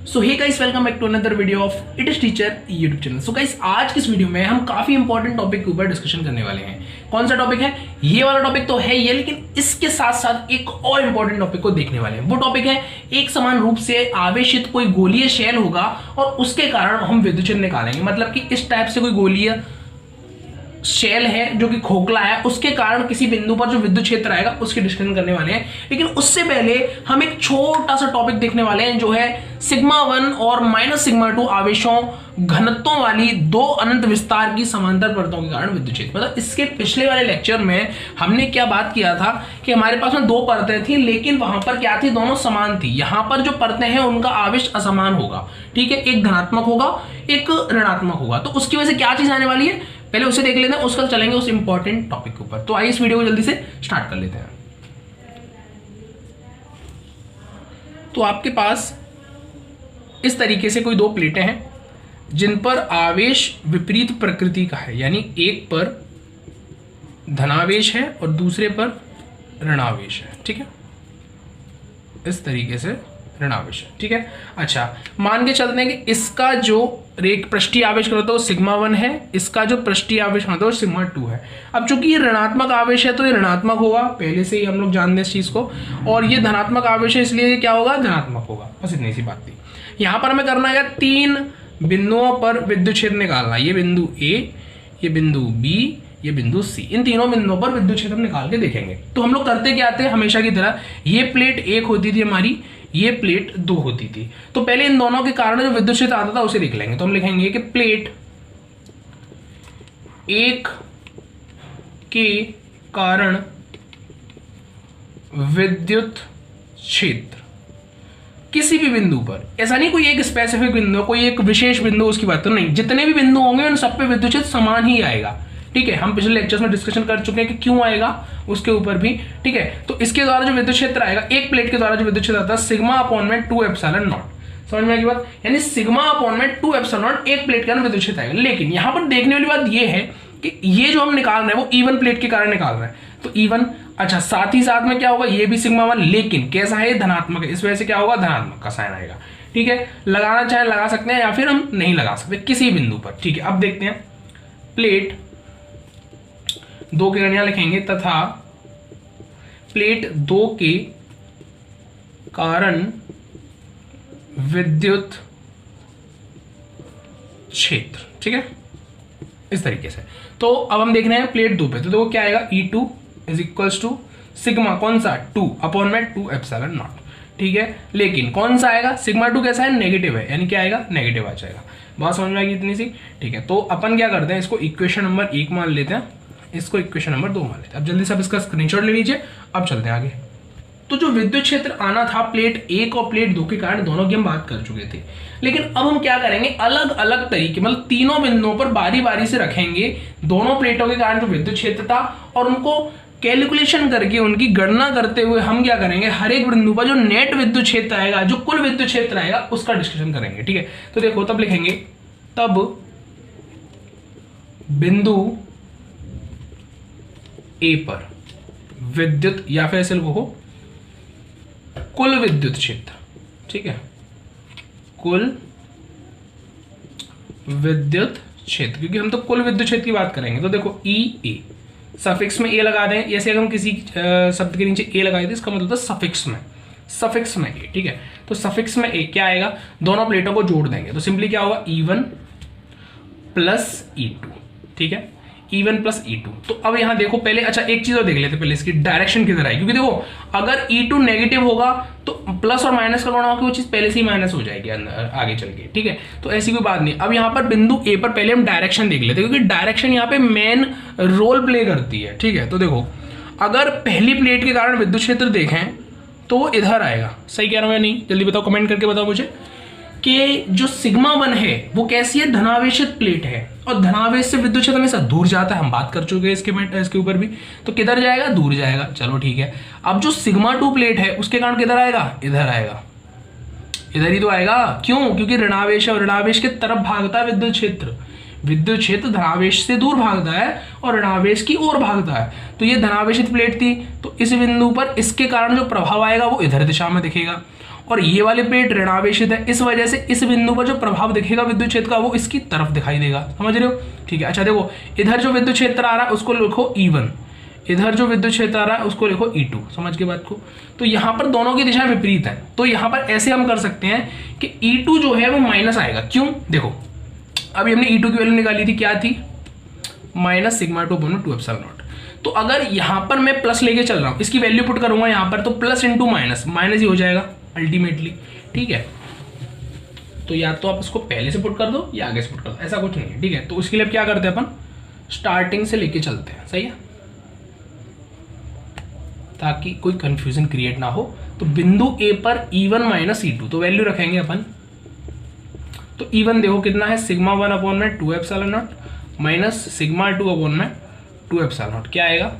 So hey guys, welcome back to another video of it is teacher YouTube channel. So guys, आज की इस video में हम काफी इंपॉर्टेंट टॉपिक के ऊपर डिस्कशन करने वाले हैं। कौन सा टॉपिक है? ये वाला टॉपिक तो है ये, लेकिन इसके साथ साथ एक और इंपॉर्टेंट टॉपिक को देखने वाले हैं। वो टॉपिक है एक समान रूप से आवेशित कोई गोलीय शेल होगा और उसके कारण हम विद्युत क्षेत्र निकालेंगे। मतलब कि इस टाइप से कोई गोलीय शेल है जो कि खोखला है, उसके कारण किसी बिंदु पर जो विद्युत क्षेत्र आएगा उसकी डिस्कशन करने वाले हैं। लेकिन उससे पहले हम एक छोटा सा टॉपिक देखने वाले हैं जो है सिग्मा 1 और माइनस सिग्मा 2 आवेशों घनत्वों वाली दो अनंत विस्तार की समांतर परतों के कारण विद्युत क्षेत्र। मतलब इसके पिछले वाले लेक्चर में हमने क्या बात किया था कि हमारे पास में दो परतें थी, लेकिन वहां पर क्या थी, दोनों समान थी। यहां पर जो परतें हैं उनका आवेश असमान होगा, ठीक है, एक धनात्मक होगा एक ऋणात्मक होगा। तो उसकी वजह से क्या चीज आने वाली है, पहले उसे देख लेते हैं, उसका चलेंगे उस इंपॉर्टेंट टॉपिक के ऊपर। तो आइए इस वीडियो को जल्दी से स्टार्ट कर लेते हैं। तो आपके पास इस तरीके से कोई दो प्लेटें हैं जिन पर आवेश विपरीत प्रकृति का है, यानी एक पर धनावेश है और दूसरे पर ऋणावेश है, ठीक है, इस तरीके से ऋणावेश है, ठीक है। अच्छा, मान के चलते हैं कि इसका जो रेख पृष्ठीय आवेश होता है वो सिग्मा 1 है, इसका जो पृष्ठीय आवेश होता है वो सिग्मा 2 है। अब चूंकि ये ऋणात्मक आवेश है तो ये ऋणात्मक होगा, पहले से ही हम लोग जानते हैं इस चीज को, और ये धनात्मक आवेश है इसलिए ये क्या होगा, धनात्मक होगा। बस इतनी सी बात थी। यहां पर हमें करना है तीन बिंदुओं पर विद्युत क्षेत्र निकालना। ये बिंदु ए, ये बिंदु बी, ये बिंदु सी, इन तीनों बिंदुओं पर विद्युत क्षेत्र निकाल के देखेंगे। तो हम लोग करते क्या थे, हमेशा की तरह ये प्लेट एक होती थी हमारी, ये प्लेट दो होती थी। तो पहले इन दोनों के कारण जो विद्युत क्षेत्र आता था उसे देख लेंगे। तो हम लिखेंगे कि प्लेट एक के कारण विद्युत क्षेत्र किसी भी बिंदु पर, ऐसा नहीं कोई एक स्पेसिफिक बिंदु, कोई एक विशेष बिंदु उसकी बात तो नहीं, जितने भी बिंदु होंगे उन सब पे विद्युत क्षेत्र समान ही आएगा, ठीक है। हम पिछले लेक्चर्स में डिस्कशन कर चुके हैं कि क्यों आएगा उसके ऊपर भी, ठीक है। तो इसके द्वारा जो विद्युत क्षेत्र आएगा, एक प्लेट के द्वारा जो विद्युत क्षेत्र आता है सिग्मा अपॉन में 2 एप्सिलॉन नॉट। समझ में आई बात, यानी सिग्मा अपॉन में 2 एप्सिलॉन नॉट एक प्लेट का विद्युत क्षेत्र आएगा। लेकिन यहां पर देखने वाली बात यह है कि ये जो हम निकाल रहे हैं वो इवन प्लेट के कारण निकाल रहे हैं, तो इवन। अच्छा, साथ ही साथ में क्या होगा, ये भी सिग्मा 1, लेकिन कैसा है, धनात्मक है, इस वजह से क्या होगा, धनात्मक का साइन आएगा, ठीक है। लगाना चाहे लगा सकते हैं या फिर हम नहीं लगा सकते किसी बिंदु पर, ठीक है। अब देखते हैं, प्लेट दो के गणिया लिखेंगे तथा प्लेट 2 के कारण विद्युत क्षेत्र, ठीक है, इस तरीके से। तो अब हम देख रहे हैं प्लेट 2 पे, तो देखो क्या आएगा, E2 is equals to sigma कौन सा, 2 अपॉन में 2 एप्सिलॉन नॉट, ठीक है। लेकिन कौन सा आएगा, सिग्मा 2 कैसा है, नेगेटिव है, यानी क्या आएगा, नेगेटिव आ जाएगा। बात समझ में आएगी इतनी सी, ठीक है। तो अपन क्या करते हैं, इसको इक्वेशन नंबर 1 मान लेते हैं, इसको इक्वेशन नंबर 2 मान लेते हैं। अब जल्दी से इसका स्क्रीनशॉट ले लीजिए। अब चलते हैं आगे। तो जो विद्युत क्षेत्र आना था प्लेट 1 और प्लेट 2 के कारण, दोनों की हम बात कर चुके थे। लेकिन अब हम क्या करेंगे, अलग अलग तरीके, मतलब तीनों बिंदुओं पर बारी बारी से रखेंगे दोनों प्लेटों के कारण जो विद्युत क्षेत्र था, और उनको कैलकुलेशन करके उनकी गणना करते हुए हम क्या करेंगे, हर एक बिंदु पर जो नेट विद्युत क्षेत्र आएगा, जो कुल विद्युत क्षेत्र आएगा, उसका डिस्कशन करेंगे, ठीक है। तो देखो, तब लिखेंगे, तब बिंदु ए पर विद्युत, या फिर ऐसे लिखो कुल विद्युत क्षेत्र, ठीक है, कुल विद्युत क्षेत्र, क्योंकि हम तो कुल विद्युत क्षेत्र की बात करेंगे। तो देखो ई ए, सफिक्स में ए लगा दें, जैसे अगर हम किसी शब्द के नीचे ए लगाए थे, इसका मतलब था सफिक्स में ए, ठीक है। तो सफिक्स में ए क्या आएगा, दोनों प्लेटों को जोड़ देंगे, तो सिंपली क्या होगा, E1 प्लस E2, ठीक है, E1 प्लस E2। तो अब यहां देखो पहले, अच्छा एक चीज और देख लेते पहले, इसकी डायरेक्शन किधर है, क्योंकि देखो अगर E2 नेगेटिव होगा तो प्लस और माइनस का गुणा होकर वो चीज पहले से ही माइनस हो जाएगी आगे चल के, ठीक है। तो ऐसी कोई बात नहीं। अब यहाँ पर बिंदु ए पर पहले हम डायरेक्शन देख लेते हैं, क्योंकि डायरेक्शन यहाँ पे मेन रोल प्ले करती है, ठीक है। तो देखो, अगर पहली प्लेट के कारण विद्युत क्षेत्र देखें तो वो इधर आएगा, सही कह रहा हूं या नहीं, जल्दी बताओ, कमेंट करके बताओ मुझे, कि जो सिग्मा 1 है वो कैसी है, धनावेशित प्लेट है, और धनावेश से विद्युत क्षेत्र हमेशा दूर जाता है, हम बात कर चुके हैं इसके ऊपर भी। तो किधर जाएगा, दूर जाएगा, चलो ठीक है। अब जो सिग्मा 2 प्लेट है उसके कारण किधर आएगा, इधर आएगा, इधर ही तो आएगा। क्यों, क्योंकि ऋणावेश और ऋणावेश के तरफ भागता है विद्युत क्षेत्र, विद्युत क्षेत्र धनावेश से दूर भागता है और ऋणावेश की ओर भागता है। तो ये धनावेशित प्लेट थी, तो इस बिंदु पर इसके कारण जो प्रभाव आएगा वो इधर दिशा में दिखेगा, और ये वाली प्लेट ऋणावेशित है, इस वजह से इस बिंदु पर जो प्रभाव दिखेगा विद्युत क्षेत्र का वो इसकी तरफ दिखाई देगा। समझ रहे हो? ठीक है। अच्छा देखो, इधर जो विद्युत क्षेत्र आ रहा है उसको लिखो E1, इधर जो विद्युत क्षेत्र आ रहा है उसको लिखो E2। समझ के बात को? तो यहाँ पर दोनों की दिशा विपरीत है, तो यहाँ पर ऐसे हम कर सकते हैं कि E2 जो है वो माइनस आएगा। क्यों? देखो अभी हमने E2 की वैल्यू निकाली थी, क्या थी? Minus sigma 2 upon 2 epsilon naught. तो अगर यहाँ पर मैं प्लस लेके चल रहा हूँ, इसकी वैल्यू पुट करूंगा यहाँ पर, तो प्लस इंटू माइनस, माइनस ही हो जाएगा अल्टीमेटली। ठीक है, तो या तो आप इसको पहले से पुट कर दो या आगे से पुट कर दो, ऐसा कुछ नहीं है। ठीक है, तो उसके लिए क्या करते हैं अपन, स्टार्टिंग से लेके चलते हैं। सही है, ताकि कोई कंफ्यूजन क्रिएट ना हो। तो बिंदु ए पर E1 माइनस E2, तो वैल्यू रखेंगे अपन। तो E1 देखो कितना है, सिग्मा 1 अपॉन में 2 epsilon not minus sigma 2 upon में 2 एप्सिलॉन नॉट, क्या आएगा?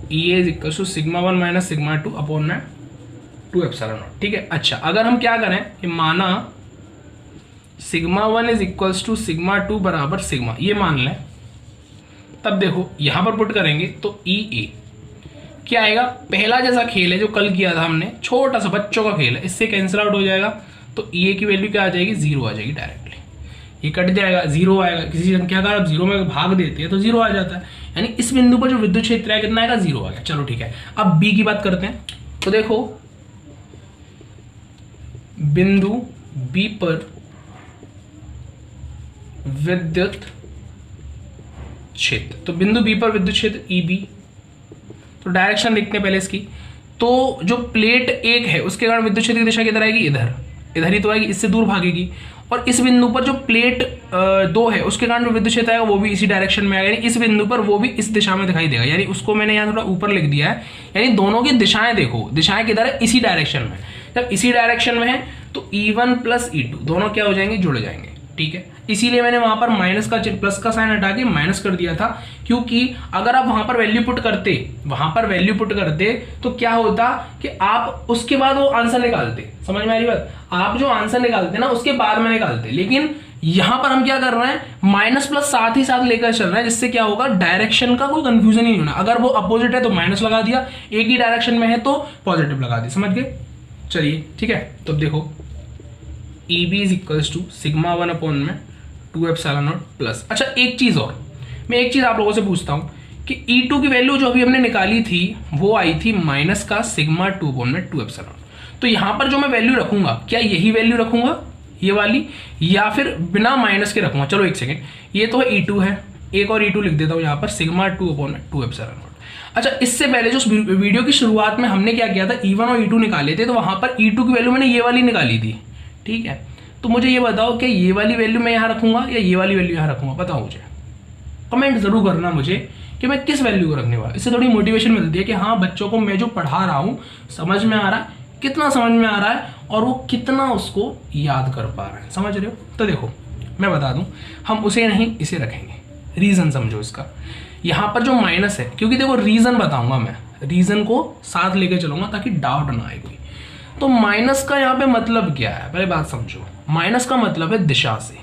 EA is equal to sigma 1 minus sigma 2 upon में 2 एप्सिलॉन नॉट। ठीक है। अच्छा, अगर हम क्या करें कि माना sigma 1 is equals to sigma 2 बराबर सिग्मा, ये मान लें, तब देखो यहां पर पुट करेंगे तो EA क्या आएगा? पहला जैसा खेल है जो कल किया था हमने, छोटा सा बच्चों का खेल है, इससे कैंसिल आउट हो जाएगा। तो EA की वैल्यू क्या आ जाएगी? 0 आ जाएगी डायरेक्टली। ये कट जाएगा, 0 आएगा। किसी संख्या का आप 0 में भाग देते हैं तो 0 आ जाता है, यानी इस बिंदु पर जो विद्युत क्षेत्र है कितना आएगा? 0 आ गया। चलो ठीक है, अब B की बात करते हैं। तो देखो बिंदु B पर विद्युत क्षेत्र, तो बिंदु B पर विद्युत क्षेत्र EB, तो डायरेक्शन लिखते हैं पहले इसकी। तो जो प्लेट 1 है उसके कारण विद्युत क्षेत्र की दिशा किधर आएगी? इधर, इधर ही तो आएगी, इससे दूर भागेगी। और इस बिंदु पर जो प्लेट 2 है उसके कारण जो विद्युत क्षेत्र आएगा वो भी इसी डायरेक्शन में आएगा, यानी इस बिंदु पर वो भी इस दिशा में दिखाई देगा। यानी उसको मैंने यहाँ थोड़ा ऊपर लिख दिया है, यानी दोनों की दिशाएं देखो, दिशाएं किधर है? इसी डायरेक्शन में। जब इसी डायरेक्शन में है तो E1 प्लस E2 दोनों क्या हो जाएंगे? जुड़ जाएंगे। ठीक है, इसीलिए मैंने वहां पर माइनस का प्लस का साइन हटा के माइनस कर दिया था, क्योंकि अगर आप वहां पर वैल्यू पुट करते तो क्या होता कि आप उसके बाद वो आंसर निकालते। समझ में आ रही बात? आप जो आंसर निकालते ना उसके बाद में निकालते, लेकिन यहां पर हम क्या कर रहे हैं? माइनस प्लस साथ ही साथ लेकर चल रहे हैं, जिससे क्या होगा? डायरेक्शन का कोई कंफ्यूजन ही नहीं होना। अगर वो अपोजिट है तो माइनस लगा दिया, एक ही डायरेक्शन में है तो पॉजिटिव लगा दिया। समझ गए? चलिए ठीक है, तो देखो EB is equals to sigma 1 upon में 2 एप्सिलॉन नॉट प्लस। अच्छा एक चीज और, मैं एक चीज आप लोगों से पूछता हूं कि E2 की वैल्यू जो अभी हमने निकाली थी वो आई थी माइनस का सिग्मा 2 अपॉन में 2 एप्सिलॉन। तो यहां पर जो मैं वैल्यू रखूंगा, क्या यही वैल्यू रखूंगा ये वाली, या फिर बिना माइनस के रखूंगा? चलो एक सेकेंड, ये तो है E2 है, एक और E2 लिख देता हूं यहां पर, सिग्मा 2 अपॉन में 2 एप्सिलॉन नॉट। अच्छा, इससे पहले जो वीडियो की शुरुआत में हमने क्या किया था, E1 और E2 निकाले थे, तो वहां पर E2 की वैल्यू मैंने ये वाली निकाली थी। ठीक है, तो मुझे ये बताओ कि ये वाली वैल्यू मैं यहां रखूंगा या ये वाली वैल्यू यहां रखूंगा? बताओ मुझे, कमेंट जरूर करना मुझे कि मैं किस वैल्यू को रखने वाला। इससे थोड़ी मोटिवेशन मिलती है कि हाँ बच्चों को मैं जो पढ़ा रहा हूं समझ में आ रहा है, कितना समझ में आ रहा है और वो कितना उसको याद कर पा रहे हैं। समझ रहे हो? तो देखो मैं बता दूं, हम उसे नहीं इसे रखेंगे। रीजन समझो इसका, यहां पर जो माइनस है, क्योंकि देखो रीजन बताऊंगा मैं, रीजन को साथ लेके चलूंगा ताकि डाउट ना आए कोई। तो माइनस का यहां पे मतलब क्या है, पहले बात समझो। माइनस का मतलब है दिशा से,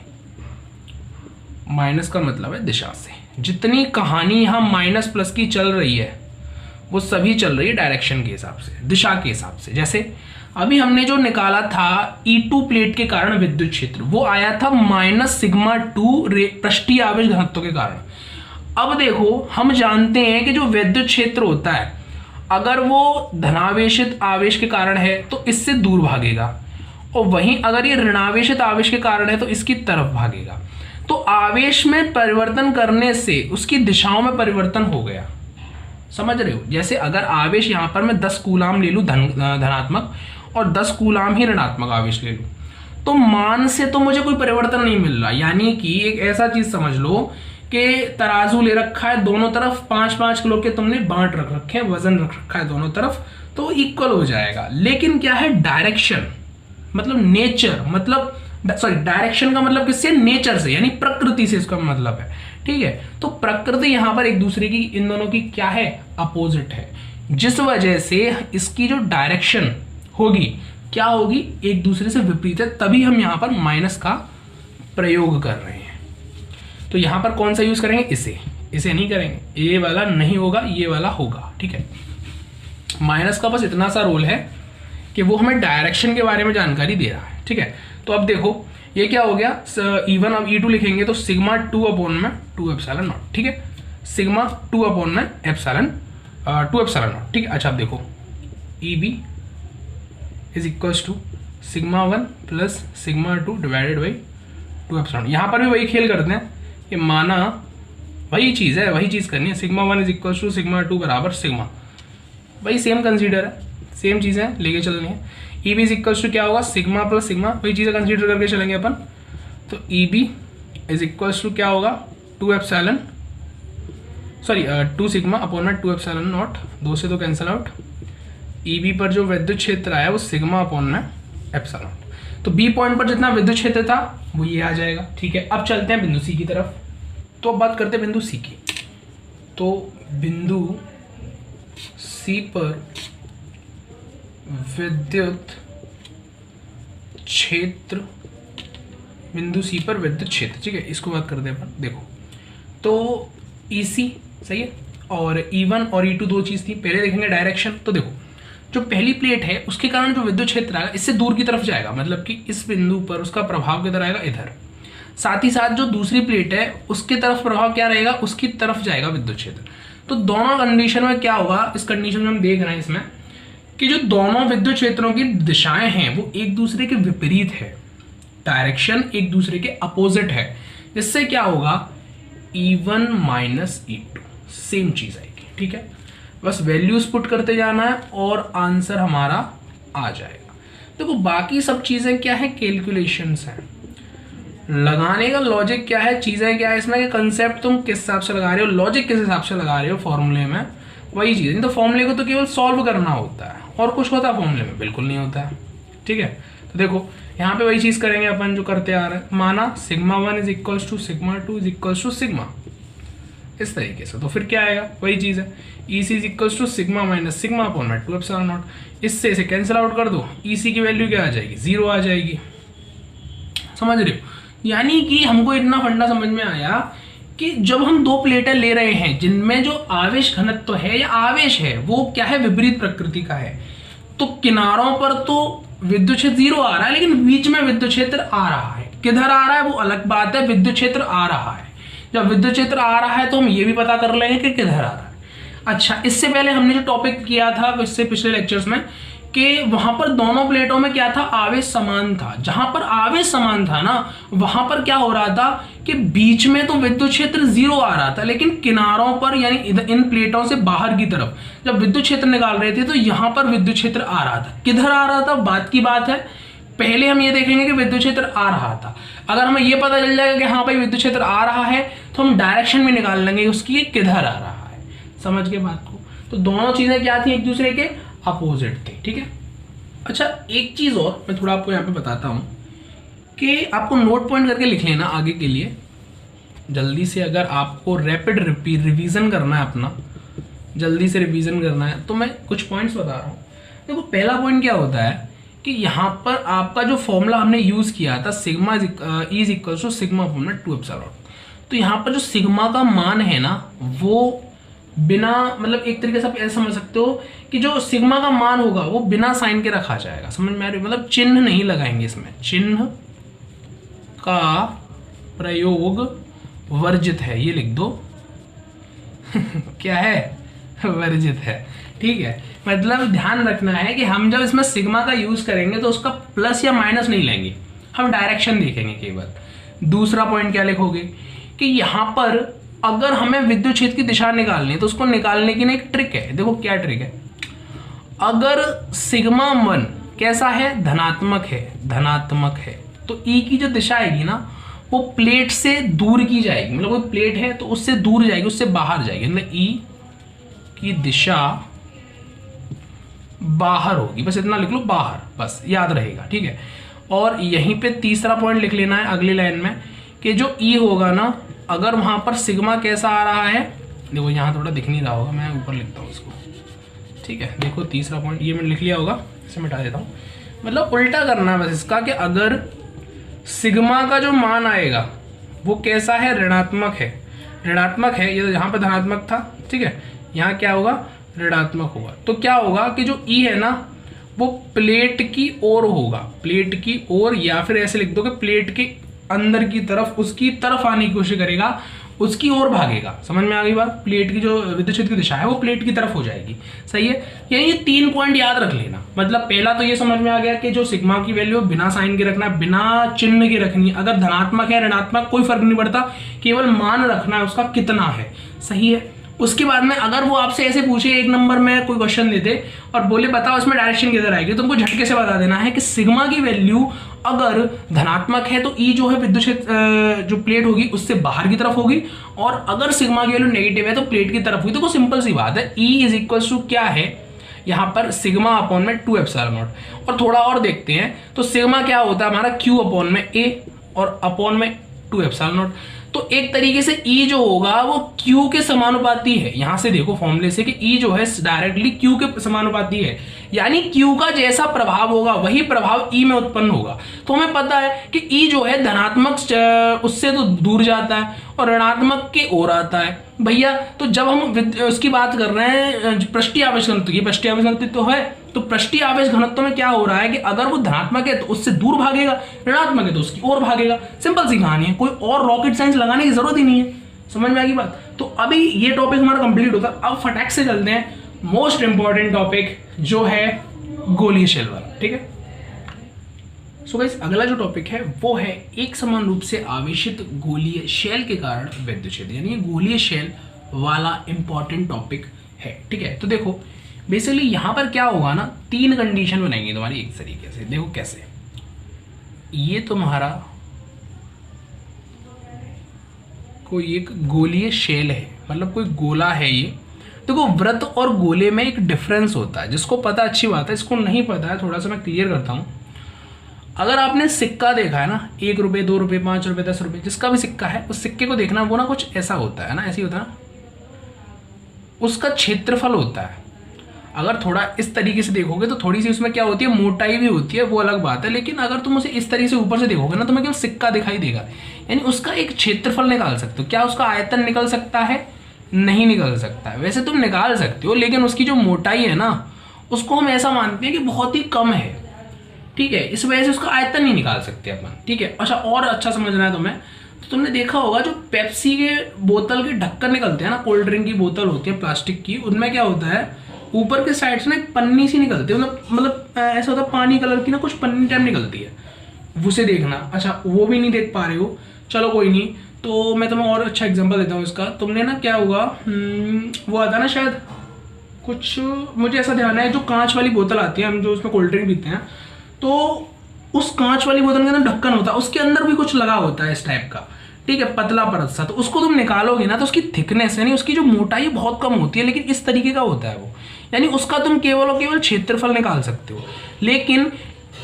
माइनस का मतलब है दिशा से। जितनी कहानी यहां माइनस प्लस की चल रही है वो सभी चल रही है डायरेक्शन के हिसाब से, दिशा के हिसाब से। जैसे अभी हमने जो निकाला था E2 प्लेट के कारण विद्युत क्षेत्र, वो आया था माइनस सिग्मा 2 पृष्ठीय आवेश घनत्व के कारण। अब देखो हम जानते हैं कि जो विद्युत क्षेत्र होता है अगर वो धनावेशित आवेश के कारण है तो इससे दूर भागेगा, और वहीं अगर ये ऋणावेशित आवेश के कारण है तो इसकी तरफ भागेगा। तो आवेश में परिवर्तन करने से उसकी दिशाओं में परिवर्तन हो गया। समझ रहे हो? जैसे अगर आवेश यहां पर मैं 10 कूलाम ले लूं धनात्मक और 10 कूलाम ही ऋणात्मक आवेश ले लूं, तो मान से तो मुझे कोई परिवर्तन नहीं मिल रहा। यानी कि एक ऐसा चीज समझ लो कि तराजू ले रखा है, दोनों तरफ 5-5 किलो के तुमने बांट रख रखे हैं, वजन रख रखा है दोनों तरफ, तो इक्वल हो जाएगा। लेकिन क्या है डायरेक्शन, मतलब नेचर, मतलब सॉरी डायरेक्शन का मतलब किससे? नेचर से, यानी प्रकृति से इसका मतलब है। ठीक है, तो प्रकृति यहां पर एक दूसरे की, इन दोनों की क्या है? अपोजिट है, जिस वजह से इसकी जो डायरेक्शन होगी क्या होगी? एक दूसरे से विपरीत है। तभी हम यहां पर माइनस का प्रयोग कर रहे हैं। तो यहां पर कौन सा यूज करेंगे? इसे नहीं करेंगे, ये वाला नहीं होगा, ये वाला होगा। ठीक है, माइनस का बस इतना सा रोल है कि वो हमें डायरेक्शन के बारे में जानकारी दे रहा है, ठीक है। तो अब देखो ये क्या हो गया, E1 अब E2 लिखेंगे तो सिग्मा 2 अपॉन में 2 एप्सिलॉन नॉट, ठीक है, सिग्मा 2 अपॉन में एप्सिलॉन 2 एप्सिलॉन नॉट, ठीक है। अच्छा अब देखो EB is equals to sigma 1 plus sigma 2 divided by 2 epsilon. यहाँ पर भी वही खेल करते हैं कि माना वही चीज़ है, वही चीज़ करनी है, sigma 1 is equals to sigma 2 बराबर सिग्मा, वही सेम कंसीडर है, सेम चीज़ें लेके चलनी है। EB इज इक्वल्स टू क्या होगा, सिग्मा प्लस सिग्मा, वही चीज़ें कंसीडर करके चलेंगे अपन। तो EB इज इक्वल्स टू क्या होगा, 2 एप्सिलॉन सॉरी 2 सिग्मा अपॉन में 2 एप्सिलॉन नॉट, 2 से तो कैंसिल आउट। EB पर जो विद्युत क्षेत्र आया वो सिग्मा अपॉन में एप्सिलॉन। तो B पॉइंट पर जितना विद्युत क्षेत्र था वो ये आ जाएगा, ठीक है। अब चलते हैं बिंदु C की तरफ। तो अब बात करते हैं बिंदु C की। तो बिंदु C पर विद्युत क्षेत्र, बिंदु C पर विद्युत क्षेत्र, ठीक है, इसको बात करते हैं अपन। देखो तो EC सही है और E1 और E2 दो चीज़ थी। पहले देखेंगे डायरेक्शन। तो देखो जो पहली प्लेट है उसके कारण जो विद्युत क्षेत्र आएगा इससे दूर की तरफ जाएगा, मतलब कि इस बिंदु पर उसका प्रभाव किधर आएगा, इधर। साथ ही साथ जो दूसरी प्लेट है उसके तरफ प्रभाव क्या रहेगा, उसकी तरफ जाएगा विद्युत क्षेत्र। तो दोनों कंडीशन में क्या होगा, इस कंडीशन में हम देख रहे हैं इसमें कि जो दोनों विद्युत क्षेत्रों की दिशाएं हैं वो एक दूसरे के विपरीत है, डायरेक्शन एक दूसरे के अपोजिट है। इससे क्या होगा, E1 माइनस E2 सेम चीज आएगी, ठीक है। बस वैल्यूज पुट करते जाना है और आंसर हमारा आ जाएगा। देखो बाकी सब चीजें क्या है, कैलकुलेशंस हैं, लगाने का लॉजिक क्या है, चीजें क्या है इसमें कि कंसेप्ट तुम किस हिसाब से लगा रहे हो, लॉजिक किस हिसाब से लगा रहे हो फॉर्मूले में, वही चीज़। नहीं तो फॉर्मूले को तो केवल सॉल्व करना होता है और कुछ होता है फॉर्मूले में, बिल्कुल नहीं होता है, ठीक है। तो देखो यहाँ पे वही चीज़ करेंगे अपन जो करते आ रहे हैं। माना sigma 1 is equals to sigma 2 is equals to sigma, इस तरीके से। तो फिर क्या आएगा, वही चीज़ है, EC is equals to sigma minus sigma upon में 2 एप्सिलॉन नॉट। इससे इसे कैंसिल आउट कर दो, EC की वैल्यू क्या आ जाएगी, 0 आ जाएगी। समझ रहे हो, यानी कि हमको इतना फंडा समझ में आया कि जब हम दो प्लेटें ले रहे हैं जिनमें जो आवेश घनत्व है या आवेश है वो क्या है, विपरीत प्रकृति का है, तो किनारों पर तो विद्युत क्षेत्र 0 आ रहा है लेकिन बीच में विद्युत क्षेत्र आ रहा है। किधर आ रहा है वो अलग बात है, विद्युत क्षेत्र आ रहा है। जब विद्युत क्षेत्र आ रहा है तो हम ये भी पता कर लेंगे कि किधर आ रहा है। अच्छा, इससे पहले हमने जो टॉपिक किया था इससे पिछले लेक्चर्स में कि वहां पर दोनों प्लेटों में क्या था, आवेश समान था। जहां पर आवेश समान था ना वहां पर क्या हो रहा था कि बीच में तो विद्युत क्षेत्र 0 आ रहा था लेकिन किनारों पर यानी इन प्लेटों से बाहर की तरफ जब विद्युत क्षेत्र निकाल रहे थे तो यहां पर विद्युत क्षेत्र आ रहा था। किधर आ रहा था, बात की बात है, पहले हम ये देखेंगे कि विद्युत क्षेत्र आ रहा था। अगर हमें ये पता चल जाएगा कि हाँ भाई विद्युत क्षेत्र आ रहा है तो हम डायरेक्शन भी निकाल लेंगे उसकी किधर आ रहा है। समझ के बात को। तो दोनों चीजें क्या थी, एक दूसरे के अपोजिट थे, ठीक है। अच्छा एक चीज और मैं थोड़ा आपको यहाँ पे बताता हूँ कि आपको नोट पॉइंट करके लिख लेना आगे के लिए जल्दी से। अगर आपको रैपिड रिवीजन करना है, अपना जल्दी से रिवीजन करना है तो मैं कुछ पॉइंट्स बता रहा हूँ। देखो पहला पॉइंट क्या होता है कि यहाँ पर आपका जो फॉर्मूला हमने यूज किया था sigma is equal to sigma upon 2 epsilon, तो यहाँ पर जो सिग्मा का मान है ना वो बिना मतलब एक तरीके से आप ऐसा समझ सकते हो कि जो सिग्मा का मान होगा वो बिना साइन के रखा जाएगा। समझ में आ रही है, मतलब चिन्ह नहीं लगाएंगे इसमें, चिन्ह का प्रयोग वर्जित है, ये लिख दो क्या है, वर्जित है, ठीक है। मतलब ध्यान रखना है कि हम जब इसमें सिग्मा का यूज करेंगे तो उसका प्लस या माइनस नहीं लेंगे, हम डायरेक्शन देखेंगे केवल। दूसरा पॉइंट क्या लिखोगे कि यहाँ पर अगर हमें विद्युत क्षेत्र की दिशा निकालनी है तो उसको निकालने की ना एक ट्रिक है। देखो क्या ट्रिक है, अगर सिग्मा 1 कैसा है, धनात्मक है, धनात्मक है तो E की जो दिशा आएगी ना वो प्लेट से दूर की जाएगी, मतलब कोई प्लेट है तो उससे दूर जाएगी, उससे बाहर जाएगी, मतलब E की दिशा बाहर होगी। बस इतना लिख लो, बाहर, बस याद रहेगा, ठीक है। और यहीं पे तीसरा पॉइंट लिख लेना है अगली लाइन में कि जो E होगा ना अगर वहां पर सिग्मा कैसा आ रहा है, देखो यहाँ थोड़ा दिख नहीं रहा होगा, मैं ऊपर लिखता हूँ इसको, ठीक है। देखो तीसरा पॉइंट ये मैंने लिख लिया होगा, इसे मिटा देता हूँ। मतलब उल्टा करना है बस इसका कि अगर सिग्मा का जो मान आएगा वो कैसा है, ऋणात्मक है, ऋणात्मक है, ये यहाँ पर धनात्मक था, ठीक है, यहाँ क्या होगा, ऋणात्मक होगा। तो क्या होगा कि जो E है ना वो प्लेट की ओर होगा, प्लेट की ओर, या फिर ऐसे लिख दो कि प्लेट के अंदर की तरफ, उसकी तरफ आने की कोशिश करेगा, उसकी ओर भागेगा। समझ में आ गई बात? प्लेट की जो विद्युत क्षेत्र की दिशा है वो प्लेट की तरफ हो जाएगी। सही है, यानी ये 3 पॉइंट याद रख लेना। मतलब पहला तो ये समझ में आ गया कि जो सिग्मा की वैल्यू बिना साइन के रखना, बिना चिन्ह के रखनी, अगर धनात्मक है ऋणात्मक कोई फर्क नहीं पड़ता, केवल मान रखना है उसका कितना है। सही है। उसके बाद में अगर वो आपसे ऐसे पूछे 1 नंबर में कोई क्वेश्चन देते और बोले बताओ इसमें डायरेक्शन किधर आएगी, तो तुमको झटके से बता देना है कि सिग्मा की वैल्यू अगर धनात्मक है तो ई जो है विद्युत क्षेत्र जो प्लेट होगी उससे बाहर की तरफ होगी, और अगर सिग्मा की वैल्यू नेगेटिव है तो प्लेट की तरफ होगी। तो सिंपल सी बात है, ई इज इक्वल टू क्या है यहाँ पर, सिग्मा अपॉन में 2 एप्सिलॉन नॉट। और थोड़ा और देखते हैं तो सिग्मा क्या होता है हमारा, क्यू अपॉन में ए और अपॉन में 2 एप्सिलॉन नॉट। तो एक तरीके से E जो होगा वो Q के समानुपाती है। यहां से देखो फॉर्मूले से कि E जो है डायरेक्टली Q के समानुपाती है, यानी Q का जैसा प्रभाव होगा वही प्रभाव E में उत्पन्न होगा। तो हमें पता है कि E जो है धनात्मक उससे तो दूर जाता है और ऋणात्मक के ओर आता है भैया। तो जब हम उसकी बात कर रहे हैं पृष्ठीय आवेश घनत्व की, पृष्ठीय आवेश घनत्व तो है, तो पृष्ठीय आवेश घनत्व में क्या हो रहा है कि अगर वो धनात्मक है तो उससे दूर भागेगा, ऋणात्मक है तो उसकी ओर भागेगा। सिंपल सी कहानी है, कोई और रॉकेट साइंस लगाने की जरूरत ही नहीं है। समझ में आ गई बात? तो अभी ये टॉपिक हमारा कंप्लीट होता है। अब फटाक से चलते हैं मोस्ट इंपॉर्टेंट टॉपिक जो है गोलीय शेल वाला। ठीक है, सो गाइस अगला जो टॉपिक है वो है एक समान रूप से आवेशित गोलीय शेल के कारण विद्युत क्षेत्र, यानी गोलीय शेल वाला इंपॉर्टेंट टॉपिक है। ठीक है, तो देखो बेसिकली यहां पर क्या होगा ना, 3 कंडीशन बनाएंगे तुम्हारी एक तरीके से। देखो कैसे, ये तुम्हारा कोई एक गोलीय शेल है, मतलब कोई गोला है ये। देखो वृत्त और गोले में एक डिफरेंस होता है, जिसको पता अच्छी बात है, इसको नहीं पता है थोड़ा सा मैं क्लियर करता हूं। अगर आपने सिक्का देखा है ना, 1 रुपये 2 रुपये 5 रुपये 10 रुपये जिसका भी सिक्का है, उस सिक्के को देखना, वो ना कुछ ऐसा होता है ना, ऐसे ही होता है ना, उसका क्षेत्रफल होता है। अगर थोड़ा इस तरीके से देखोगे तो थोड़ी सी उसमें क्या होती है, मोटाई भी होती है, वो अलग बात है। लेकिन अगर तुम उसे इस तरीके से ऊपर से देखोगे ना, तुम्हें केवल सिक्का दिखाई देगा, यानी उसका एक क्षेत्रफल निकाल सकते हो। क्या उसका आयतन निकल सकता है? नहीं निकल सकता है। वैसे तुम निकाल सकते हो, लेकिन उसकी जो मोटाई है ना, उसको हम ऐसा मानते हैं कि बहुत ही कम है। ठीक है, इस वजह से उसका आयतन नहीं निकाल सकते अपन। ठीक है, अच्छा और अच्छा समझना है तुम्हें, तो तुमने देखा होगा जो पेप्सी के बोतल के ढक्कन निकलते हैं ना, कोल्ड ड्रिंक की बोतल होती है प्लास्टिक की, उनमें क्या होता है ऊपर के साइड से ना एक पन्नी सी निकलती है, मतलब ऐसा होता है पानी कलर की ना कुछ पन्नी टाइप निकलती है, उसे देखना। अच्छा वो भी नहीं देख पा रहे हो, चलो कोई नहीं, तो मैं तुम्हें और अच्छा एग्जांपल देता हूँ इसका। तुमने ना क्या होगा, वो आता है ना शायद कुछ, मुझे ऐसा ध्यान है, जो कांच वाली बोतल आती है, हम जो उसमें कोल्ड ड्रिंक पीते हैं, तो उस कांच वाली बोतल के अंदर ढक्कन होता है, उसके अंदर भी कुछ लगा होता है इस टाइप का। ठीक है, पतला परत सा, तो उसको तुम निकालोगे ना तो उसकी थिकनेस यानी उसकी जो मोटाई बहुत कम होती है, लेकिन इस तरीके का होता है वो, यानी उसका तुम केवल और केवल क्षेत्रफल निकाल सकते हो। लेकिन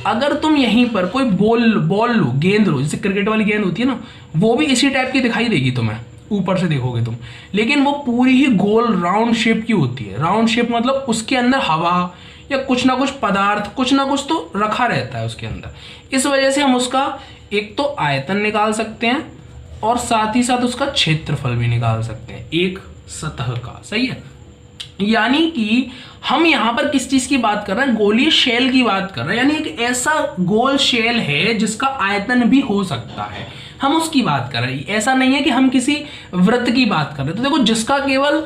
अगर तुम यहीं पर कोई बॉल लो, गेंद लो, जैसे क्रिकेट वाली गेंद होती है ना, वो भी इसी टाइप की दिखाई देगी तुम्हें ऊपर से देखोगे तुम, लेकिन वो पूरी ही गोल राउंड शेप की होती है। राउंड शेप मतलब उसके अंदर हवा या कुछ ना कुछ पदार्थ, कुछ ना कुछ तो रखा रहता है उसके अंदर। इस वजह से हम उसका एक तो आयतन निकाल सकते हैं और साथ ही साथ उसका क्षेत्रफल भी निकाल सकते हैं एक सतह का। सही है, यानी कि हम यहां पर किस चीज की बात कर रहे हैं, गोलीय शेल की बात कर रहे हैं, यानी एक ऐसा गोल शेल है जिसका आयतन भी हो सकता है, हम उसकी बात कर रहे हैं। ऐसा नहीं है कि हम किसी वृत्त की बात कर रहे हैं। तो देखो जिसका केवल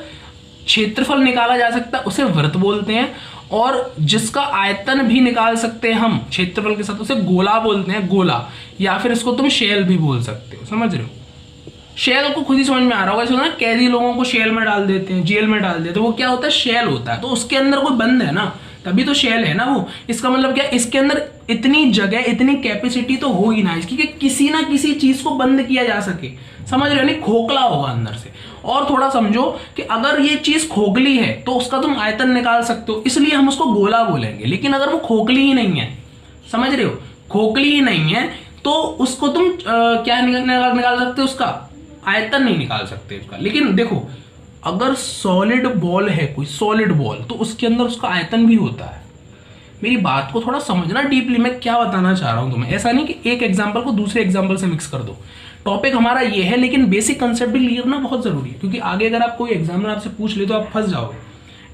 क्षेत्रफल निकाला जा सकता है उसे वृत्त बोलते हैं, और जिसका आयतन भी निकाल सकते हैं हम क्षेत्रफल के साथ उसे गोला बोलते हैं, गोला, या फिर इसको तुम शेल भी बोल सकते हो। समझ रहे हो? शेल को खुद ही समझ में आ रहा होगा, ऐसे ना कैदी लोगों को शेल में डाल देते हैं, जेल में डाल देते हैं, वो क्या होता है, शेल होता है। तो उसके अंदर कोई बंद है ना, तभी तो शेल है ना वो। इसका मतलब क्या, इसके अंदर इतनी जगह, इतनी कैपेसिटी तो हो ही ना इसकी कि किसी ना किसी चीज को बंद किया जा सके। समझ रहे हो? नहीं, खोखला होगा अंदर से। और थोड़ा समझो कि अगर ये चीज खोखली है तो उसका तुम आयतन निकाल सकते हो, इसलिए हम उसको गोला बोलेंगे। लेकिन अगर वो खोखली ही नहीं है, समझ रहे हो, खोखली ही नहीं है, तो उसको तुम क्या निकाल सकते हो, उसका आयतन नहीं निकाल सकते उसका। लेकिन देखो अगर सॉलिड बॉल है, कोई सॉलिड बॉल, तो उसके अंदर उसका आयतन भी होता है। मेरी बात को थोड़ा समझना डीपली, मैं क्या बताना चाह रहा हूं तुम्हें। ऐसा नहीं कि एक एग्जांपल को दूसरे एग्जांपल से मिक्स कर दो। टॉपिक हमारा ये है, लेकिन बेसिक कंसेप्ट भी क्लियर ना बहुत जरूरी है, क्योंकि आगे अगर आप कोई एग्जामिनर आपसे पूछ ले तो आप फंस जाओगे।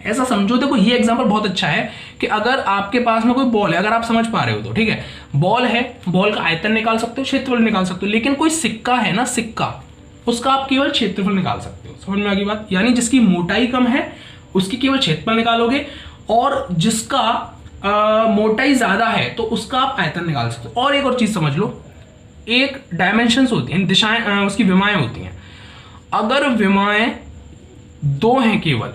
ऐसा समझो, देखो ये एग्जांपल बहुत अच्छा है कि अगर आपके पास में कोई बॉल है, अगर आप समझ पा रहे हो तो ठीक है, बॉल है, बॉल का आयतन निकाल सकते हो, क्षेत्रफल निकाल सकते हो, लेकिन कोई सिक्का है ना, सिक्का, उसका आप केवल क्षेत्रफल निकाल सकते हो। समझ में आ गई बात? यानी जिसकी मोटाई कम है उसकी केवल क्षेत्रफल निकालोगे, और जिसका मोटाई ज्यादा है तो उसका आप आयतन निकाल सकते हो। और एक और चीज समझ लो, एक डायमेंशंस होती हैं, दिशाएं, उसकी विमाएं होती हैं। अगर विमाएं दो हैं केवल,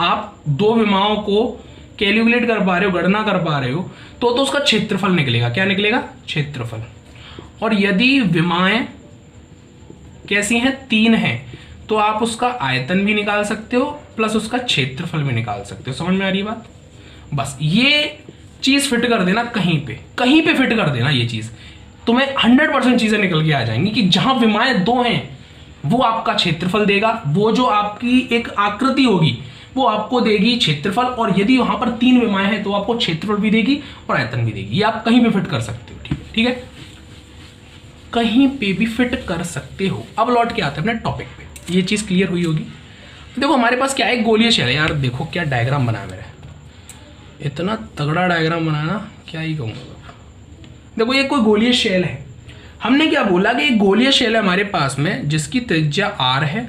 आप दो विमाओं को कैलकुलेट कर पा रहे हो, गणना कर पा रहे हो, तो उसका क्षेत्रफल निकलेगा। क्या निकलेगा? क्षेत्रफल। और यदि विमाएं कैसी हैं? 3 हैं, तो आप उसका आयतन भी निकाल सकते हो प्लस उसका क्षेत्रफल भी निकाल सकते हो। समझ में आ रही है बात? बस ये चीज फिट कर देना, कहीं पे फिट कर देना, ये चीज तुम्हें 100% चीजें निकल के आ जाएंगी कि जहां विमाएं 2 हैं वो आपका क्षेत्रफल देगा, वो जो आपकी एक आकृति होगी वो आपको देगी क्षेत्रफल, और यदि वहां पर 3 विमाएं हैं तो आपको क्षेत्रफल भी देगी और आयतन भी देगी। ये आप कहीं पे फिट कर सकते हो। ठीक है, कहीं पे भी फिट कर सकते हो। अब लौट के आते हैं अपने टॉपिक पे, ये चीज क्लियर हुई होगी। देखो हमारे पास क्या है, गोलीय शेल है। यार देखो क्या डायग्राम बनाया मेरे, इतना तगड़ा डायग्राम बनाया ना, क्या ही कहूँगा। देखो ये कोई गोलीय शेल है, हमने क्या बोला कि एक गोलीय शेल है हमारे पास में जिसकी त्रिज्या r है,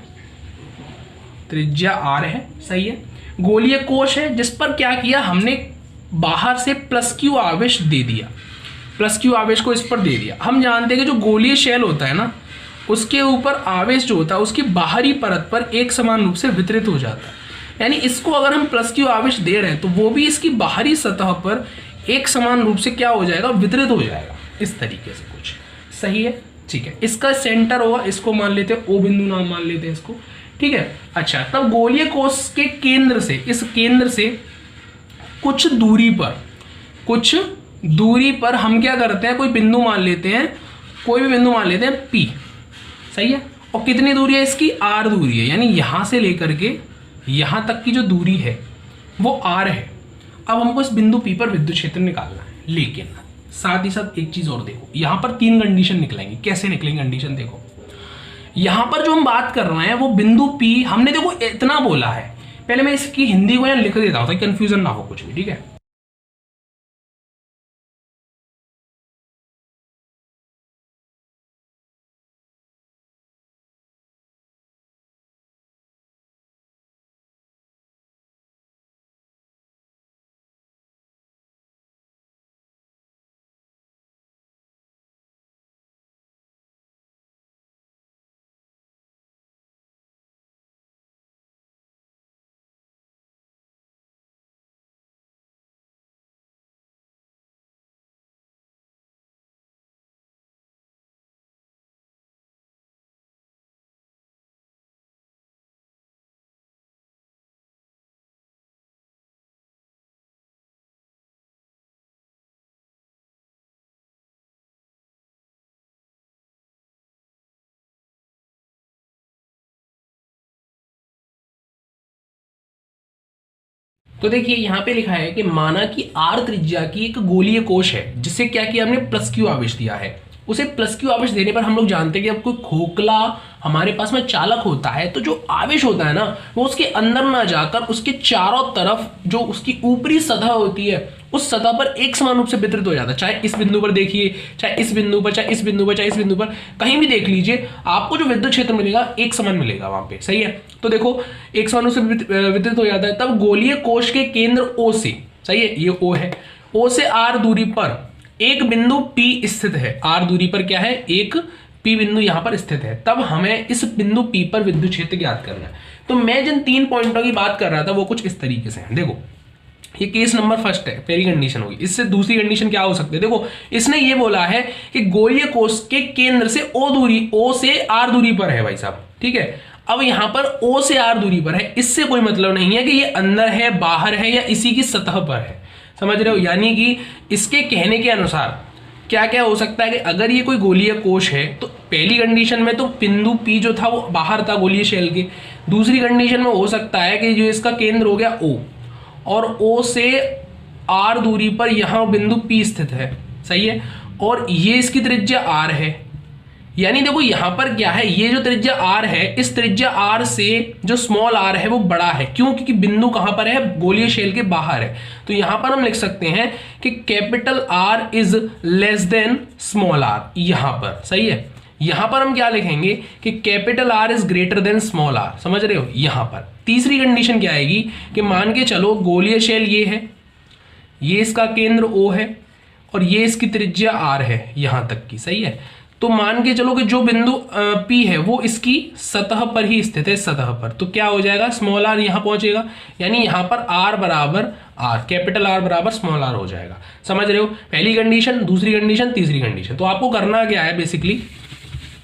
त्रिज्या r है, सही है। गोलीय कोश है जिस पर क्या किया हमने, बाहर से प्लस क्यू आवेश दे दिया, प्लस क्यू आवेश को इस पर दे दिया। हम जानते हैं कि जो गोलीय शेल होता है ना, उसके ऊपर आवेश जो होता है उसकी बाहरी परत पर एक समान रूप से वितरित हो जाता है। यानी इसको अगर हम प्लस क्यू आवेश दे रहे हैं तो वो भी इसकी बाहरी सतह पर एक समान रूप से क्या हो जाएगा, वितरित हो जाएगा, इस तरीके से कुछ। सही है, ठीक है। इसका सेंटर होगा, इसको मान लेते हैं ओ बिंदु नाम मान लेते हैं इसको, ठीक है। अच्छा, तब गोलीय कोश के केंद्र से, इस केंद्र से कुछ दूरी पर हम क्या करते हैं, कोई बिंदु मान लेते हैं, कोई भी बिंदु मान लेते हैं P, सही है। और कितनी दूरी है इसकी, R दूरी है, यानी यहां से लेकर के यहां तक की जो दूरी है वो R है। अब हमको इस बिंदु P पर विद्युत क्षेत्र निकालना है, लेकिन साथ ही साथ एक चीज और देखो, यहां पर 3 कंडीशन निकलेंगी। कैसे निकलेंगे कंडीशन, देखो यहां पर जो हम बात कर रहे हैं वो बिंदु P, हमने देखो इतना बोला है। पहले मैं इसकी हिंदी को यहां लिख देता हूं ताकि कंफ्यूजन ना हो कुछ भी, ठीक है। तो देखिए यहाँ पे लिखा है कि माना कि R त्रिज्या की एक गोलीय कोश है जिसे क्या किया हमने, प्लस क्यू आवेश दिया है। उसे प्लस क्यू आवेश देने पर हम लोग जानते हैं कि अब कोई खोखला हमारे पास में चालक होता है तो जो आवेश होता है ना वो उसके अंदर ना जाकर उसके चारों तरफ जो उसकी ऊपरी सतह होती है उस सतह पर एक समान रूप से वितरित हो जाता है। चाहे इस बिंदु पर देखिए, चाहे इस बिंदु पर, चाहे इस बिंदु पर, चाहे इस बिंदु पर, कहीं भी देख लीजिए, आपको जो विद्युत क्षेत्र मिलेगा एक समान मिलेगा वहां पे, सही है। तो देखो एक समान रूप से वितरित हो जाता है। तब गोलीय कोश के केंद्र O से, सही है, ये O है, O से R दूरी पर एक बिंदु P स्थित है। R दूरी पर क्या है, एक P बिंदु यहां पर स्थित है। तब हमें इस बिंदु P पर विद्युत क्षेत्र ज्ञात करना है। तो मैं जिन 3 पॉइंटों की बात कर रहा था वो कुछ इस तरीके से है। देखो ये केस नंबर फर्स्ट है, पहली कंडीशन होगी। इससे दूसरी कंडीशन क्या हो सकती है, देखो इसने ये बोला है कि गोलीय कोश के केंद्र से O से R दूरी पर है भाई साहब, ठीक है। अब यहां पर O से R दूरी पर है, इससे कोई मतलब नहीं है कि ये अंदर है, बाहर है या इसी की सतह पर है, समझ रहे हो। यानी कि इसके कहने के अनुसार क्या क्या हो सकता है कि अगर ये कोई गोलीय कोश है तो पहली कंडीशन में तो बिंदु P जो था वो बाहर था गोलीय शेल के। दूसरी कंडीशन में हो सकता है कि जो इसका केंद्र हो गया O, और O से R दूरी पर यहां बिंदु P स्थित है, सही है। और ये इसकी त्रिज्या R है, यानी देखो यहां पर क्या है, ये जो त्रिज्या r है, इस त्रिज्या r से जो स्मॉल r है वो बड़ा है। क्यों? क्योंकि बिंदु कहां पर है, गोलीय शेल के बाहर है। तो यहां पर हम लिख सकते हैं कि capital R is less than small r, यहां पर सही है। यहां पर हम क्या लिखेंगे कि capital R is greater than small r, समझ रहे हो। यहां पर तीसरी कंडीशन क्या आएगी कि मान के चलो गोलीय शेल ये है, ये इसका केंद्र O है और ये इसकी त्रिज्या R है यहां तक की, सही है। तो मान के चलो कि जो बिंदु P है वो इसकी सतह पर ही स्थित है, सतह पर। तो क्या हो जाएगा, स्मॉल r यहां पहुंचेगा, यानी यहां पर r बराबर r, कैपिटल R बराबर स्मॉल r हो जाएगा। समझ रहे हो, पहली कंडीशन, दूसरी कंडीशन, तीसरी कंडीशन। तो आपको करना क्या है बेसिकली,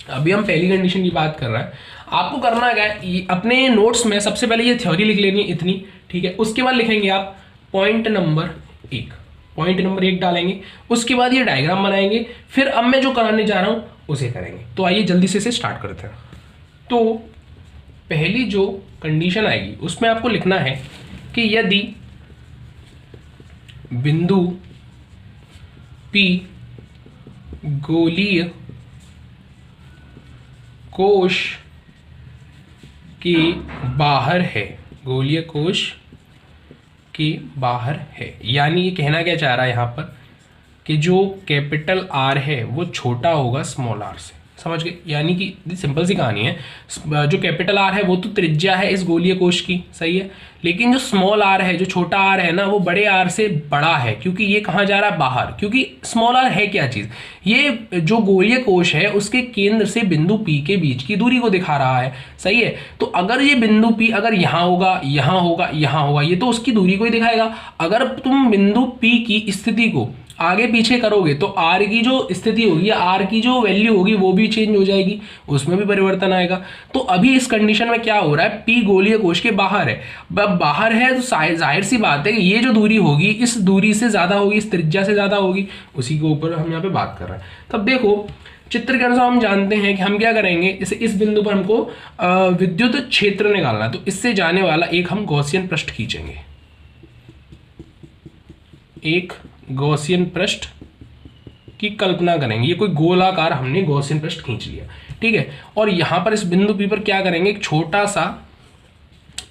अभी हम पहली कंडीशन की बात कर रहे हैं, आपको करना क्या है, अपने नोट्स में सबसे पहले ये थ्योरी लिख लेनी है इतनी, ठीक है। उसके बाद लिखेंगे आप पॉइंट नंबर 1, पॉइंट नंबर 1 डालेंगे। उसके बाद ये डायग्राम बनाएंगे, फिर अब मैं जो कराने जा रहा हूं उसे करेंगे। तो आइए जल्दी से इसे स्टार्ट करते हैं। तो पहली जो कंडीशन आएगी उसमें आपको लिखना है कि यदि बिंदु P गोलीय कोश के बाहर है, गोलीय कोश के बाहर है, यानी ये कहना क्या चाह रहा है यहाँ पर कि जो कैपिटल R है वो छोटा होगा स्मॉल r से, समझ गए। यानी कि सिंपल सी कहानी है, जो कैपिटल R है वो तो त्रिज्या है इस गोलीय कोश की, सही है। लेकिन जो स्मॉल r है, जो छोटा r है ना, वो बड़े r से बड़ा है, क्योंकि ये कहाँ जा रहा है, बाहर। क्योंकि स्मॉल r है क्या चीज, ये जो गोलीय कोश है उसके केंद्र से बिंदु P के बीच की दूरी को दिखा रहा है, सही है। तो अगर ये बिंदु P अगर यहाँ होगा, यहाँ होगा, यहाँ होगा, ये तो उसकी दूरी को ही दिखाएगा। अगर तुम बिंदु P की स्थिति को आगे पीछे करोगे तो r की जो स्थिति होगी, r की जो वैल्यू होगी वो भी चेंज हो जाएगी, उसमें भी परिवर्तन आएगा। तो अभी इस कंडीशन में क्या हो रहा है, P गोलीय कोश के बाहर है। बाहर है तो जाहिर सी बात है कि ये जो दूरी होगी इस दूरी से ज्यादा होगी, इस त्रिज्या से ज्यादा होगी, उसी के ऊपर हम यहाँ पे बात कर रहे हैं। तब देखो चित्र के अनुसार हम जानते हैं कि हम क्या करेंगे, जैसे इस बिंदु पर हमको विद्युत क्षेत्र निकालना है, तो इससे जाने वाला एक हम गॉसियन पृष्ठ खींचेंगे, एक गॉसियन पृष्ठ की कल्पना करेंगे। ये कोई गोलाकार हमने गॉसियन पृष्ठ खींच लिया, ठीक है। और यहां पर इस बिंदु P पर क्या करेंगे, एक छोटा सा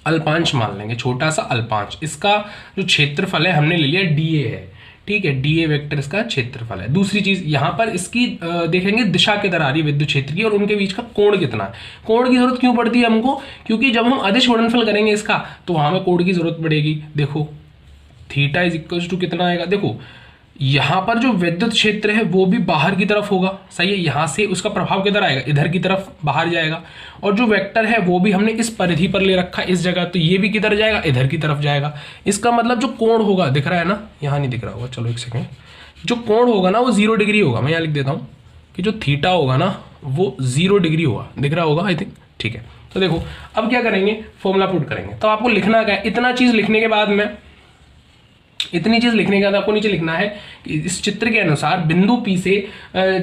अल्पांश मान लेंगे, छोटा सा अल्पांश। इसका जो क्षेत्रफल है हमने ले लिया dA है, ठीक है, dA वेक्टर इसका क्षेत्रफल है। दूसरी चीज यहां पर इसकी देखेंगे दिशा किधर आ रही है विद्युत क्षेत्र की, और उनके बीच का कोण कितना है। कोण की जरूरत क्यों पड़ती है हमको, क्योंकि जब हम अदिश गुणनफल करेंगे इसका तो वहां में कोण की जरूरत पड़ेगी। देखो थीटा इज इक्वल टू कितना आएगा, देखो यहां पर जो विद्युत क्षेत्र है वो भी बाहर की तरफ होगा, सही है। यहां से उसका प्रभाव किधर आएगा, इधर की तरफ बाहर जाएगा। और जो वेक्टर है वो भी हमने इस परिधि पर ले रखा है इस जगह, तो ये भी किधर जाएगा, इधर की तरफ जाएगा। इसका मतलब जो कोण होगा, दिख रहा है ना, यहाँ नहीं दिख रहा होगा, चलो एक सेकेंड, जो कोण होगा ना वो 0 डिग्री होगा। मैं यहाँ लिख देता हूँ कि जो थीटा होगा ना वो 0 डिग्री होगा, दिख रहा होगा आई थिंक, ठीक है। तो देखो अब क्या करेंगे, फॉर्मूला पुट करेंगे। तो आपको लिखना क्या है, इतना चीज लिखने के बाद में, इतनी चीज लिखने के बाद आपको नीचे लिखना है कि इस चित्र के अनुसार बिंदु P से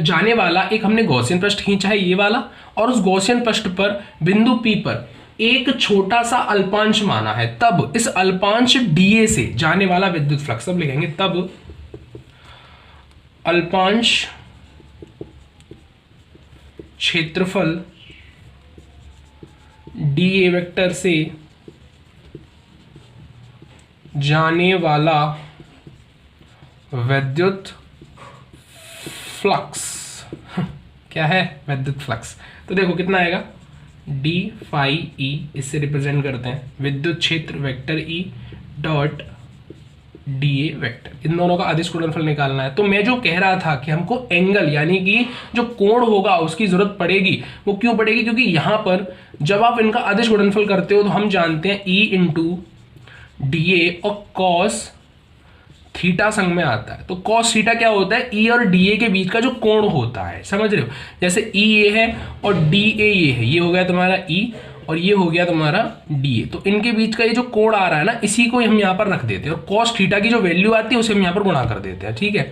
जाने वाला एक हमने गॉसियन पृष्ठ खींचा है, ये वाला, और उस गॉसियन पृष्ठ पर बिंदु P पर एक छोटा सा अल्पांश माना है। तब इस अल्पांश dA से जाने वाला विद्युत फ्लक्स, अब लिखेंगे तब अल्पांश क्षेत्रफल dA वेक्टर से जाने वाला विद्युत फ्लक्स क्या है, विद्युत फ्लक्स। तो देखो कितना आएगा, d फाई E, इससे रिप्रेजेंट करते हैं विद्युत क्षेत्र vector E dot dA vector, इन दोनों का अदिश गुणनफल निकालना है। तो मैं जो कह रहा था कि हमको एंगल यानी कि जो कोण होगा उसकी जरूरत पड़ेगी, वो क्यों पड़ेगी, क्योंकि यहां पर जब आप इनका अदिश गुणनफल करते हो तो हम जानते हैं E इंटू dA और cos थीटा संग में आता है। तो cos थीटा क्या होता है, E और dA के बीच का जो कोण होता है, समझ रहे हो। जैसे E ये है और dA ये है, ये हो गया तुम्हारा E और ये हो गया तुम्हारा dA। तो इनके बीच का ये जो कोण आ रहा है ना, इसी को हम यहाँ पर रख देते हैं, और cos थीटा की जो वैल्यू आती है उसे हम यहाँ पर गुणा कर देते हैं, ठीक है।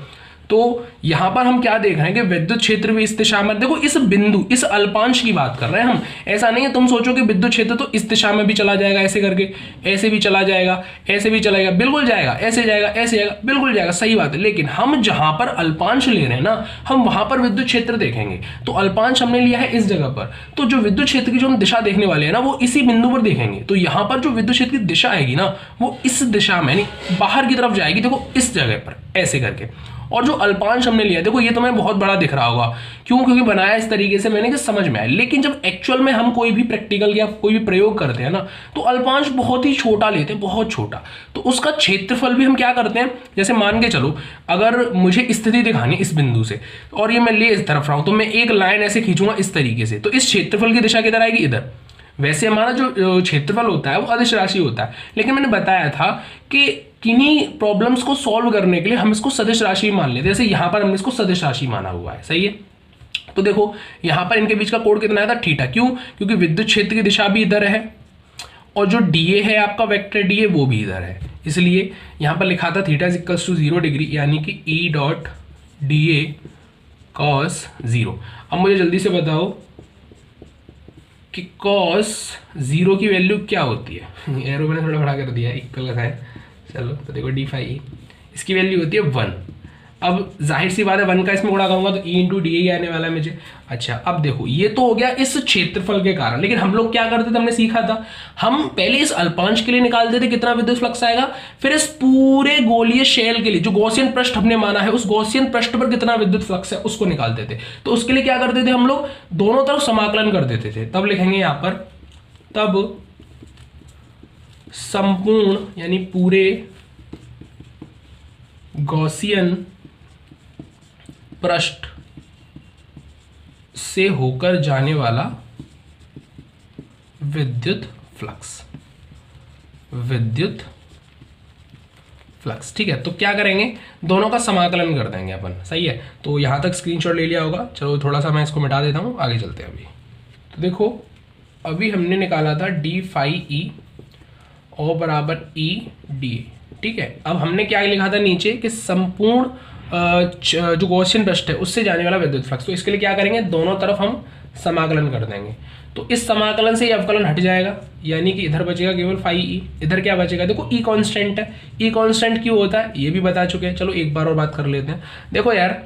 तो यहां पर हम क्या देख रहे हैं कि विद्युत क्षेत्र भी इस दिशा में, देखो इस बिंदु, इस अल्पांश की बात कर रहे हैं हम। ऐसा नहीं है तुम सोचो कि विद्युत क्षेत्र तो इस दिशा में भी चला जाएगा ऐसे करके, ऐसे भी चला जाएगा, ऐसे भी चला जाएगा, बिल्कुल जाएगा, ऐसे जाएगा, ऐसे जाएगा, बिल्कुल जाएगा, सही बात है। लेकिन हम जहां पर अल्पांश ले रहे हैं ना, हम वहां पर विद्युत क्षेत्र देखेंगे। तो अल्पांश हमने लिया है इस जगह पर, तो जो विद्युत क्षेत्र की जो हम दिशा देखने वाले हैं ना, वो इसी बिंदु पर देखेंगे। तो यहां पर जो विद्युत क्षेत्र की दिशा आएगी ना, वो इस दिशा में, बाहर की तरफ जाएगी, देखो इस जगह पर ऐसे करके। और जो अल्पांश हमने लिया, देखो ये तुम्हें बहुत बड़ा दिख रहा होगा, क्यों? क्योंकि बनाया इस तरीके से मैंने कि समझ में आया। लेकिन जब एक्चुअल में हम कोई भी प्रैक्टिकल या कोई भी प्रयोग करते हैं ना, तो अल्पांश बहुत ही छोटा लेते हैं, बहुत छोटा। तो उसका क्षेत्रफल भी हम क्या करते हैं, जैसे मान के चलो अगर मुझे स्थिति दिखानी इस बिंदु से, और ये मैं ले इस तरफ रहा हूं, तो मैं एक लाइन ऐसे खींचूंगा इस तरीके से, तो इस क्षेत्रफल की दिशा किधर आएगी? इधर। वैसे हमारा जो क्षेत्रफल होता है वो अदिश राशि होता है, लेकिन मैंने बताया था कि किन्हीं प्रॉब्लम्स को सॉल्व करने के लिए हम इसको सदिश राशि मान लेते हैं। जैसे यहां पर हमने इसको सदिश राशि माना हुआ है, सही है। तो देखो यहां पर इनके बीच का कोण कितना आया था? थीटा। क्यों? क्योंकि विद्युत क्षेत्र की दिशा भी इधर है, और जो डीए है आपका वेक्टर डीए वो भी इधर है, इसलिए यहां पर लिखा था theta is equals to 0 degree, यानी कि ई डॉट डीए कॉस 0। अब मुझे जल्दी से बताओ कि कॉस 0 की वैल्यू क्या होती है? एरो मैंने थोड़ा बढ़ा कर दिया, इक्वल का है, चलो। तो देखो डी फाई इसकी वैल्यू होती है 1। अब जाहिर सी बात है 1 का इसमें गुणा करूंगा तो ई इंटू डी ही आने वाला है मुझे। अच्छा, अब देखो ये तो हो गया इस क्षेत्रफल के कारण, लेकिन हम लोग क्या करते थे, हमने सीखा था, हम पहले इस अल्पांश के लिए निकालते थे कितना विद्युत फ्लक्स आएगा, फिर इस पूरे गोलीय शेल के लिए जो गॉसियन पृष्ठ हमने माना है, उस गॉसियन पृष्ठ पर कितना विद्युत फ्लक्स है उसको निकालते थे। तो उसके लिए क्या करते थे हम लोग, दोनों तरफ समाकलन कर देते थे। तब लिखेंगे यहां पर, तब संपूर्ण यानी पूरे गॉसियन पृष्ठ से होकर जाने वाला विद्युत फ्लक्स, ठीक है। तो क्या करेंगे, दोनों का समाकलन कर देंगे अपन, सही है। तो यहां तक स्क्रीनशॉट ले लिया होगा, चलो थोड़ा सा मैं इसको मिटा देता हूं, आगे चलते हैं। अभी तो देखो, अभी हमने निकाला था डी फाई ई ओ बराबर ई डी, ठीक है। अब हमने क्या लिखा था नीचे कि संपूर्ण जो गॉसियन पृष्ठ है उससे जाने वाला विद्युत फ्लक्स। तो इसके लिए क्या करेंगे, दोनों तरफ हम समाकलन कर देंगे। तो इस समाकलन से ये अवकलन हट जाएगा, यानी कि इधर बचेगा केवल फाई ई, इधर क्या बचेगा, देखो ई कांस्टेंट है। ई कांस्टेंट क्यों होता है ये भी बता चुके हैं, चलो एक बार और बात कर लेते हैं। देखो यार,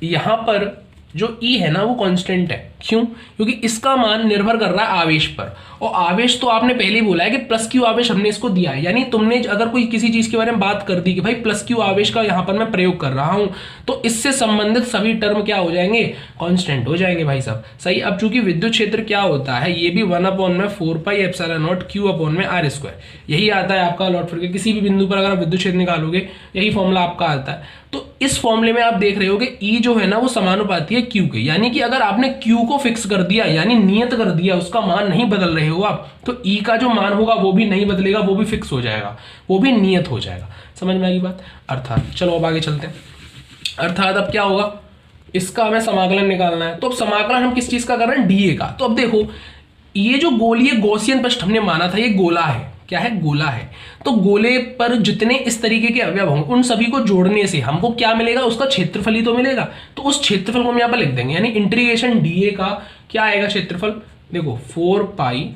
यहां पर जो ई है ना वो कांस्टेंट है, क्यों? क्योंकि इसका मान निर्भर कर रहा है आवेश पर, और आवेश तो आपने पहले ही बोला है कि प्लस क्यू आवेश हमने इसको दिया है। यानी तुमने अगर कोई किसी चीज के बारे में बात कर दी कि भाई प्लस क्यू आवेश का यहां पर मैं प्रयोग कर रहा हूं, तो इससे संबंधित सभी टर्म क्या हो जाएंगे, कांस्टेंट हो जाएंगे भाई साहब, सही। अब चूंकि विद्युत क्षेत्र क्या होता है, ये भी 1/4 पाई एप्सिलॉन नॉट Q/r², यही आता है आपका लॉट फिर के किसी भी बिंदु पर अगर आप विद्युत क्षेत्र निकालोगे यही फॉर्मूला आपका आता है। तो इस फॉर्मूले में आप देख रहे हो कि ई जो है ना वो समानुपाती है क्यू के, यानी कि अगर आपने क्यू को फिक्स कर दिया, यानी नियत कर दिया, उसका मान नहीं बदल रहे हो आप, तो ई का जो मान होगा वो भी नहीं बदलेगा, वो भी फिक्स हो जाएगा, वो भी नियत हो जाएगा। समझ में आएगी बात? अर्थात चलो अब आगे चलते हैं। अर्थात अब क्या होगा, इसका हमें समाकलन निकालना है। तो अब समाकलन हम किस चीज का कर रहे हैं, डीए का। तो अब देखो, ये जो गोलीय गॉसियन पृष्ठ हमने माना था, ये गोला है, क्या है, गोला है। तो गोले पर जितने इस तरीके के अवयव होंगे उन सभी को जोड़ने से हमको क्या मिलेगा, उसका क्षेत्रफल ही तो मिलेगा। तो उस क्षेत्रफल को हम यहां पर लिख देंगे, यानी इंटीग्रेशन डीए का क्या आएगा क्षेत्रफल, देखो 4 पाई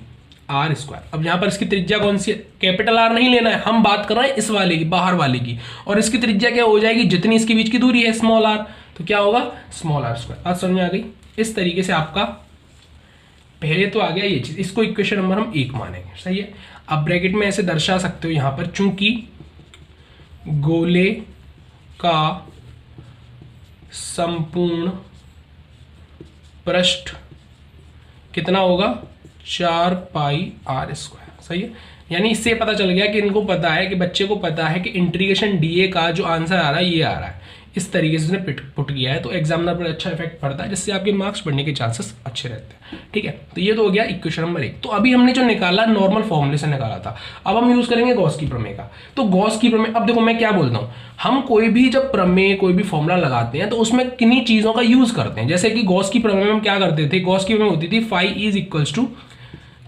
r²। अब यहां पर इसकी त्रिज्या कौन सी है, कैपिटल आर नहीं लेना है, हम बात कर रहे हैं इस वाले की, बाहर वाले की, और इसकी त्रिज्या क्या हो जाएगी, जितनी इसके बीच की दूरी है स्मॉल आर, तो क्या होगा स्मॉल r²। आज समझ में आ गई? इस तरीके से आपका पहले तो आ गया ये चीज, इसको इक्वेशन नंबर हम 1 मानेंगे, सही है। अब ब्रैकेट में ऐसे दर्शा सकते हो यहां पर, चूंकि गोले का संपूर्ण पृष्ठ कितना होगा, 4 पाई r², सही है। यानी इससे पता चल गया कि इनको पता है, कि बच्चे को पता है कि इंटीग्रेशन डीए का जो आंसर आ रहा है ये आ रहा है, इस तरीके से उसने पुट किया है। तो एग्जामिनर पर अच्छा इफेक्ट पड़ता है, जिससे आपके मार्क्स बढ़ने के चांसेस अच्छे रहते हैं, ठीक है। तो ये तो हो गया इक्वेशन नंबर 1। तो अभी हमने जो निकाला नॉर्मल फॉर्मूले से निकाला था, अब हम यूज करेंगे गॉस की प्रमेय का। तो गॉस की प्रमेय, अब देखो मैं क्या बोलता हूं, हम कोई भी जब प्रमेय कोई भी फॉर्मूला लगाते हैं तो उसमें किन्हीं चीजों का यूज करते हैं। जैसे कि गॉस की प्रमेय में हम क्या करते थे, गॉस की प्रमेय होती थी phi is equals to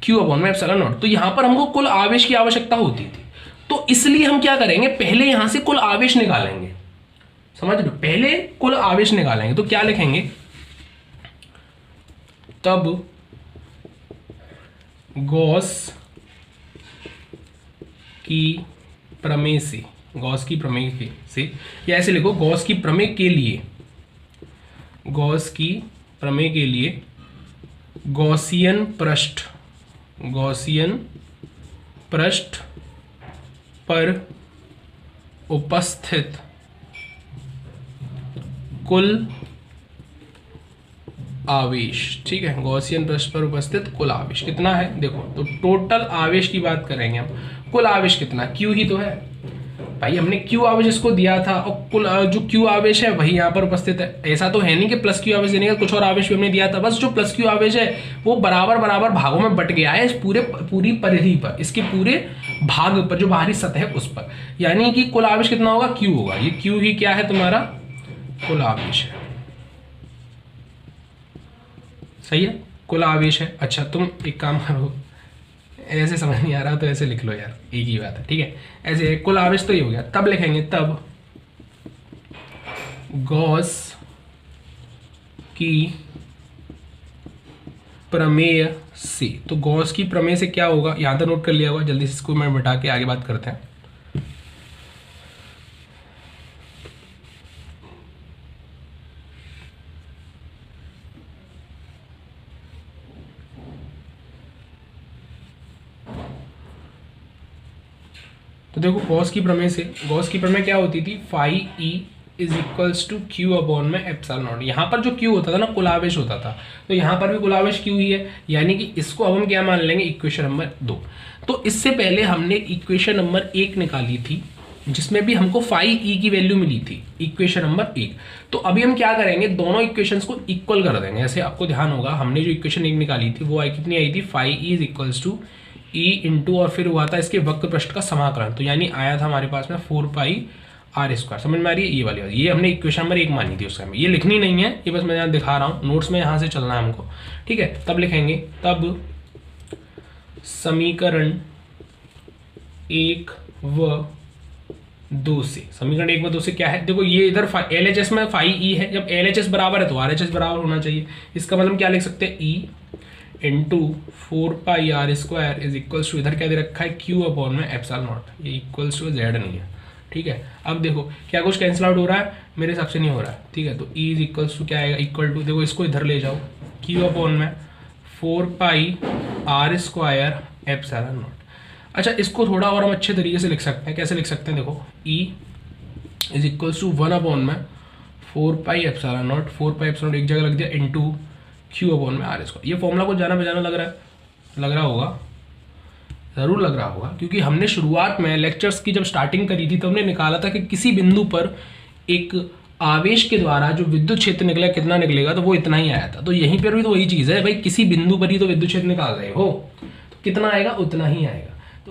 Q/ε0। तो यहां पर हमको कुल आवेश की आवश्यकता होती थी, तो इसलिए हम क्या करेंगे, पहले यहां से कुल आवेश निकालेंगे, समझ लो, पहले कुल आवेश निकालेंगे तो क्या लिखेंगे, तब गॉस की प्रमेय से, गॉस की प्रमेय से, या ऐसे लिखो, गॉस की प्रमेय के लिए, गॉस की प्रमेय के लिए गॉसियन पृष्ठ पर उपस्थित कुल आवेश, ठीक है, गॉसियन पृष्ठ पर उपस्थित कुल आवेश कितना है, देखो तो टोटल आवेश की बात करेंगे हम, कुल आवेश कितना, क्यू ही तो है भाई, हमने क्यू आवेश इसको दिया था और कुल जो क्यू आवेश है वही यहाँ पर उपस्थित है। ऐसा तो है नहीं कि प्लस क्यू आवेश देने का, कुछ और आवेश भी हमने दिया था, बस जो प्लस क्यू आवेश है वो बराबर बराबर भागों में बट गया है इस पूरी परिधि पर, इसके पूरे भाग पर, जो बाहरी सतह है उस पर, यानी कि कुल आवेश कितना होगा, क्यू होगा। ये क्यू ही क्या है, तुम्हारा कुल आवेश है, सही है, कुल आवेश है। अच्छा तुम एक काम करो, ऐसे समझ नहीं आ रहा तो ऐसे लिख लो यार, एक ही बात है, ठीक है, ऐसे कुल आवेश तो ये हो गया, तब लिखेंगे तब गॉस की प्रमेय से, तो गॉस की प्रमेय से क्या होगा, यहां तक नोट कर लिया होगा, जल्दी से इसको मैं मिटा के आगे बात करते हैं। तो देखो गॉस की प्रमेय से, गॉस की प्रमेय क्या होती थी, phi E is equals to Q upon में एप्सिलॉन नॉट। यहाँ पर जो क्यू होता था ना, कुल आवेश होता था, तो यहाँ पर भी कुल आवेश क्यू ही है, यानी कि इसको अब हम क्या मान लेंगे, इक्वेशन नंबर 2। तो इससे पहले हमने इक्वेशन नंबर 1 निकाली थी, जिसमें भी हमको फाई ई की वैल्यू मिली थी, इक्वेशन नंबर 1। तो अभी हम क्या करेंगे, दोनों इक्वेशंस को इक्वल कर देंगे। ऐसे आपको ध्यान होगा, हमने जो इक्वेशन 1 निकाली थी वो कितनी आई थी, phi E is equals to E into, और फिर हुआ था इसके वक्र पृष्ठ का समाकलन, तो यानी आया था हमारे पास में 4 पाई आर स्क्वायर। समझ में आ रही है, ये वाली बात, ये हमने इक्वेशन नंबर 1 मानी थी उस समय, ये लिखनी नहीं है, ये बस मैं यहाँ दिखा रहा हूँ, नोट्स में यहाँ से चलना है हमको, ठीक है। तब लिखेंगे, तब समीकरण 1 व 2 से, समीकरण 1 व 2 से क्या है, देखो ये इधर LHS में फाई ई है, जब LHS बराबर है तो RHS बराबर होना चाहिए, इसका मतलब क्या लिख सकते हैं, E into 4 pi R square is equals to, इधर क्या दे रखा है, क्यू अपॉन में एप्सिलॉन नॉट, ये इक्वल्स टू जेड नहीं है, ठीक है। अब देखो क्या कुछ कैंसिल आउट हो रहा है, मेरे हिसाब से नहीं हो रहा है, ठीक है। तो ई इज इक्वल्स टू क्या आएगा, इक्वल टू, देखो इसको इधर ले जाओ, क्यू अपॉन में 4 pi R square epsilon not. अच्छा इसको थोड़ा और हम अच्छे तरीके से लिख सकते हैं, कैसे लिख सकते हैं, देखो E is equals to 1 upon में 4 pi epsilon not, 4 pi epsilon एक जगह लग दिया, इंटू क्यू अपॉन में आर स्क्वायर। ये फॉर्मूला को जाना बजाना लग रहा होगा, ज़रूर लग रहा होगा, क्योंकि हमने शुरुआत में लेक्चर्स की जब स्टार्टिंग करी थी तो हमने निकाला था कि किसी बिंदु पर एक आवेश के द्वारा जो विद्युत क्षेत्र निकलेगा कितना निकलेगा, तो वो इतना ही आया था। तो यहीं पर भी तो वही चीज़ है भाई, किसी बिंदु पर ही तो विद्युत क्षेत्र निकाल रहे हो, तो कितना आएगा, उतना ही आएगा।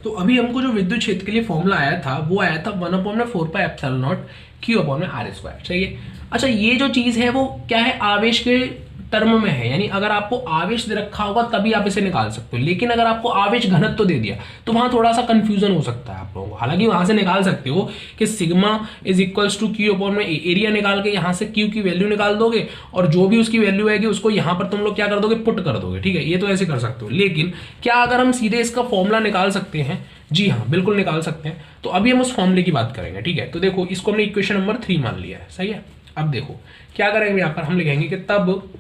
तो अभी हमको जो विद्युत क्षेत्र के लिए फॉर्मूला आया था वो आया था 1 अपॉन में 4 pi epsilon not Q upon में आर स्क्वायर, चाहिए। अच्छा ये जो चीज़ है वो क्या है, आवेश के टर्म में है, यानी अगर आपको आवेश दे रखा होगा तभी आप इसे निकाल सकते हो, लेकिन अगर आपको आवेश घनत्व तो दे दिया तो वहां थोड़ा सा कंफ्यूजन हो सकता है आप लोगों को। हालांकि वहां से निकाल सकते हो कि sigma is equals to Q upon में एरिया निकाल के यहाँ से क्यू की वैल्यू निकाल दोगे, और जो भी उसकी वैल्यू आएगी उसको यहाँ पर तुम लोग क्या कर दोगे, पुट कर दोगे, ठीक है, ये तो ऐसे कर सकते हो। लेकिन क्या अगर हम सीधे इसका फॉर्मूला निकाल सकते हैं, जी हाँ बिल्कुल निकाल सकते हैं। तो अभी हम उस फॉर्मूले की बात करेंगे, ठीक है। तो देखो इसको हमने इक्वेशन नंबर 3 मान लिया है, सही है। अब देखो क्या करेंगे, यहाँ पर हम लिखेंगे कि तब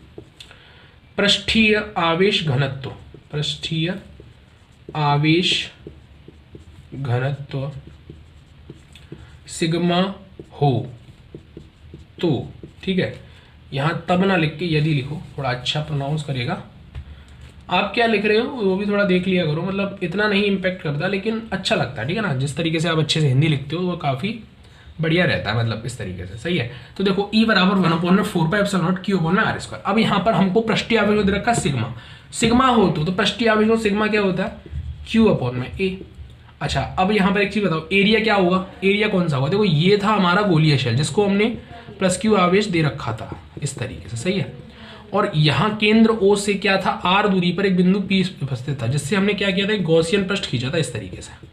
पृष्ठीय आवेश घनत्व, पृष्ठीय आवेश घनत्व सिग्मा हो तो, ठीक है, यहां तब ना लिख के यदि लिखो, थोड़ा अच्छा प्रोनाउंस करेगा। आप क्या लिख रहे हो वो भी थोड़ा देख लिया करो, मतलब इतना नहीं इम्पैक्ट करता लेकिन अच्छा लगता है, ठीक है ना। जिस तरीके से आप अच्छे से हिंदी लिखते हो वो काफ़ी बढ़िया रहता है, मतलब इस तरीके से, सही है। तो देखो ई बराबर 1 अपॉन में 4 pi epsilon not Q upon में आर स्क्वायर। अब यहाँ पर हमको पृष्ठीय आवेश दे रखा है सिग्मा, सिग्मा हो तो पृष्ठीय आवेश में सिग्मा क्या होता है, क्यू अपॉन में ए। अच्छा अब यहाँ पर एक चीज बताओ, एरिया क्या होगा, एरिया कौन सा होगा, देखो ये था हमारा गोलीय शेल जिसको हमने प्लस क्यू आवेश दे रखा था इस तरीके से, सही है। और यहाँ केंद्र ओ से क्या था, आर दूरी पर एक बिंदु पी उपस्थित था, जिससे हमने क्या किया था, गॉसियन पृष्ठ खींचा था इस तरीके से।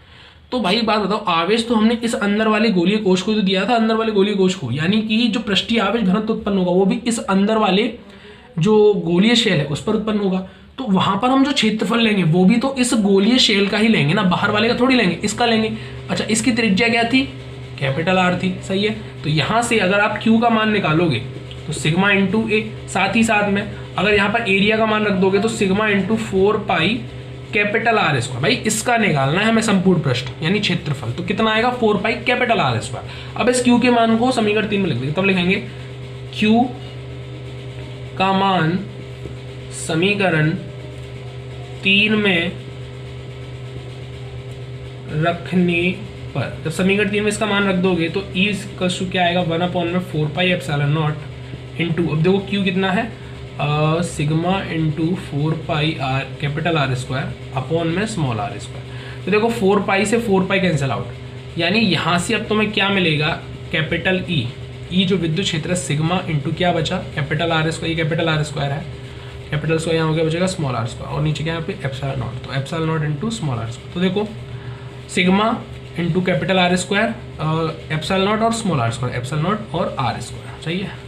तो भाई बात बताओ, आवेश तो हमने इस अंदर वाले गोलीय कोश को तो दिया था, अंदर वाले गोलीय कोश को, यानी कि जो पृष्ठीय आवेश घनत्व उत्पन्न होगा वो भी इस अंदर वाले जो गोलीय शेल है उस पर उत्पन्न होगा। तो वहां पर हम जो क्षेत्रफल लेंगे वो भी तो इस गोलीय शेल का ही लेंगे ना, बाहर वाले का थोड़ी लेंगे, इसका लेंगे। अच्छा, इसकी त्रिज्या क्या थी? कैपिटल आर थी, सही है। तो यहां से अगर आप क्यू का मान निकालोगे तो सिग्मा इंटू ए, साथ ही साथ में अगर यहाँ पर एरिया का मान रख दोगे तो sigma into 4 pi capital R square. भाई इसका निकालना है हमें संपूर्ण पृष्ठ यानी क्षेत्रफल, तो कितना आएगा? 4 पाई कैपिटल आर स्क्वायर। अब इस क्यू के मान को समीकरण 3 में लिख देंगे, तब लिखेंगे क्यू का मान समीकरण 3 में रखने पर, जब समीकरण 3 में इसका मान रख दोगे तो ई इक्वल्स टू क्या आएगा? 1/4 पाई एप्सिलॉन नॉट इंटू, अब देखो क्यू कितना है? Sigma into 4 pi R capital R square upon में स्मॉल आर स्क्वायर। तो देखो 4 पाई से 4 पाई कैंसिल आउट, यानी यहाँ से अब तुम्हें क्या मिलेगा? कैपिटल ई जो विद्युत क्षेत्र है सिग्मा इंटू क्या बचा? कैपिटल आर स्क्वायर, ये कैपिटल आर स्क्वायर है, कैपिटल स्क्वायर यहाँ हो गया, बचेगा स्मॉल आर स्क्वायर, और नीचे क्या है पे एप्सिलॉन नॉट, तो epsilon naught into small R square. तो देखो sigma into capital R square, epsilon naught और small R square, epsilon naught और आर स्क्वायर, सही है।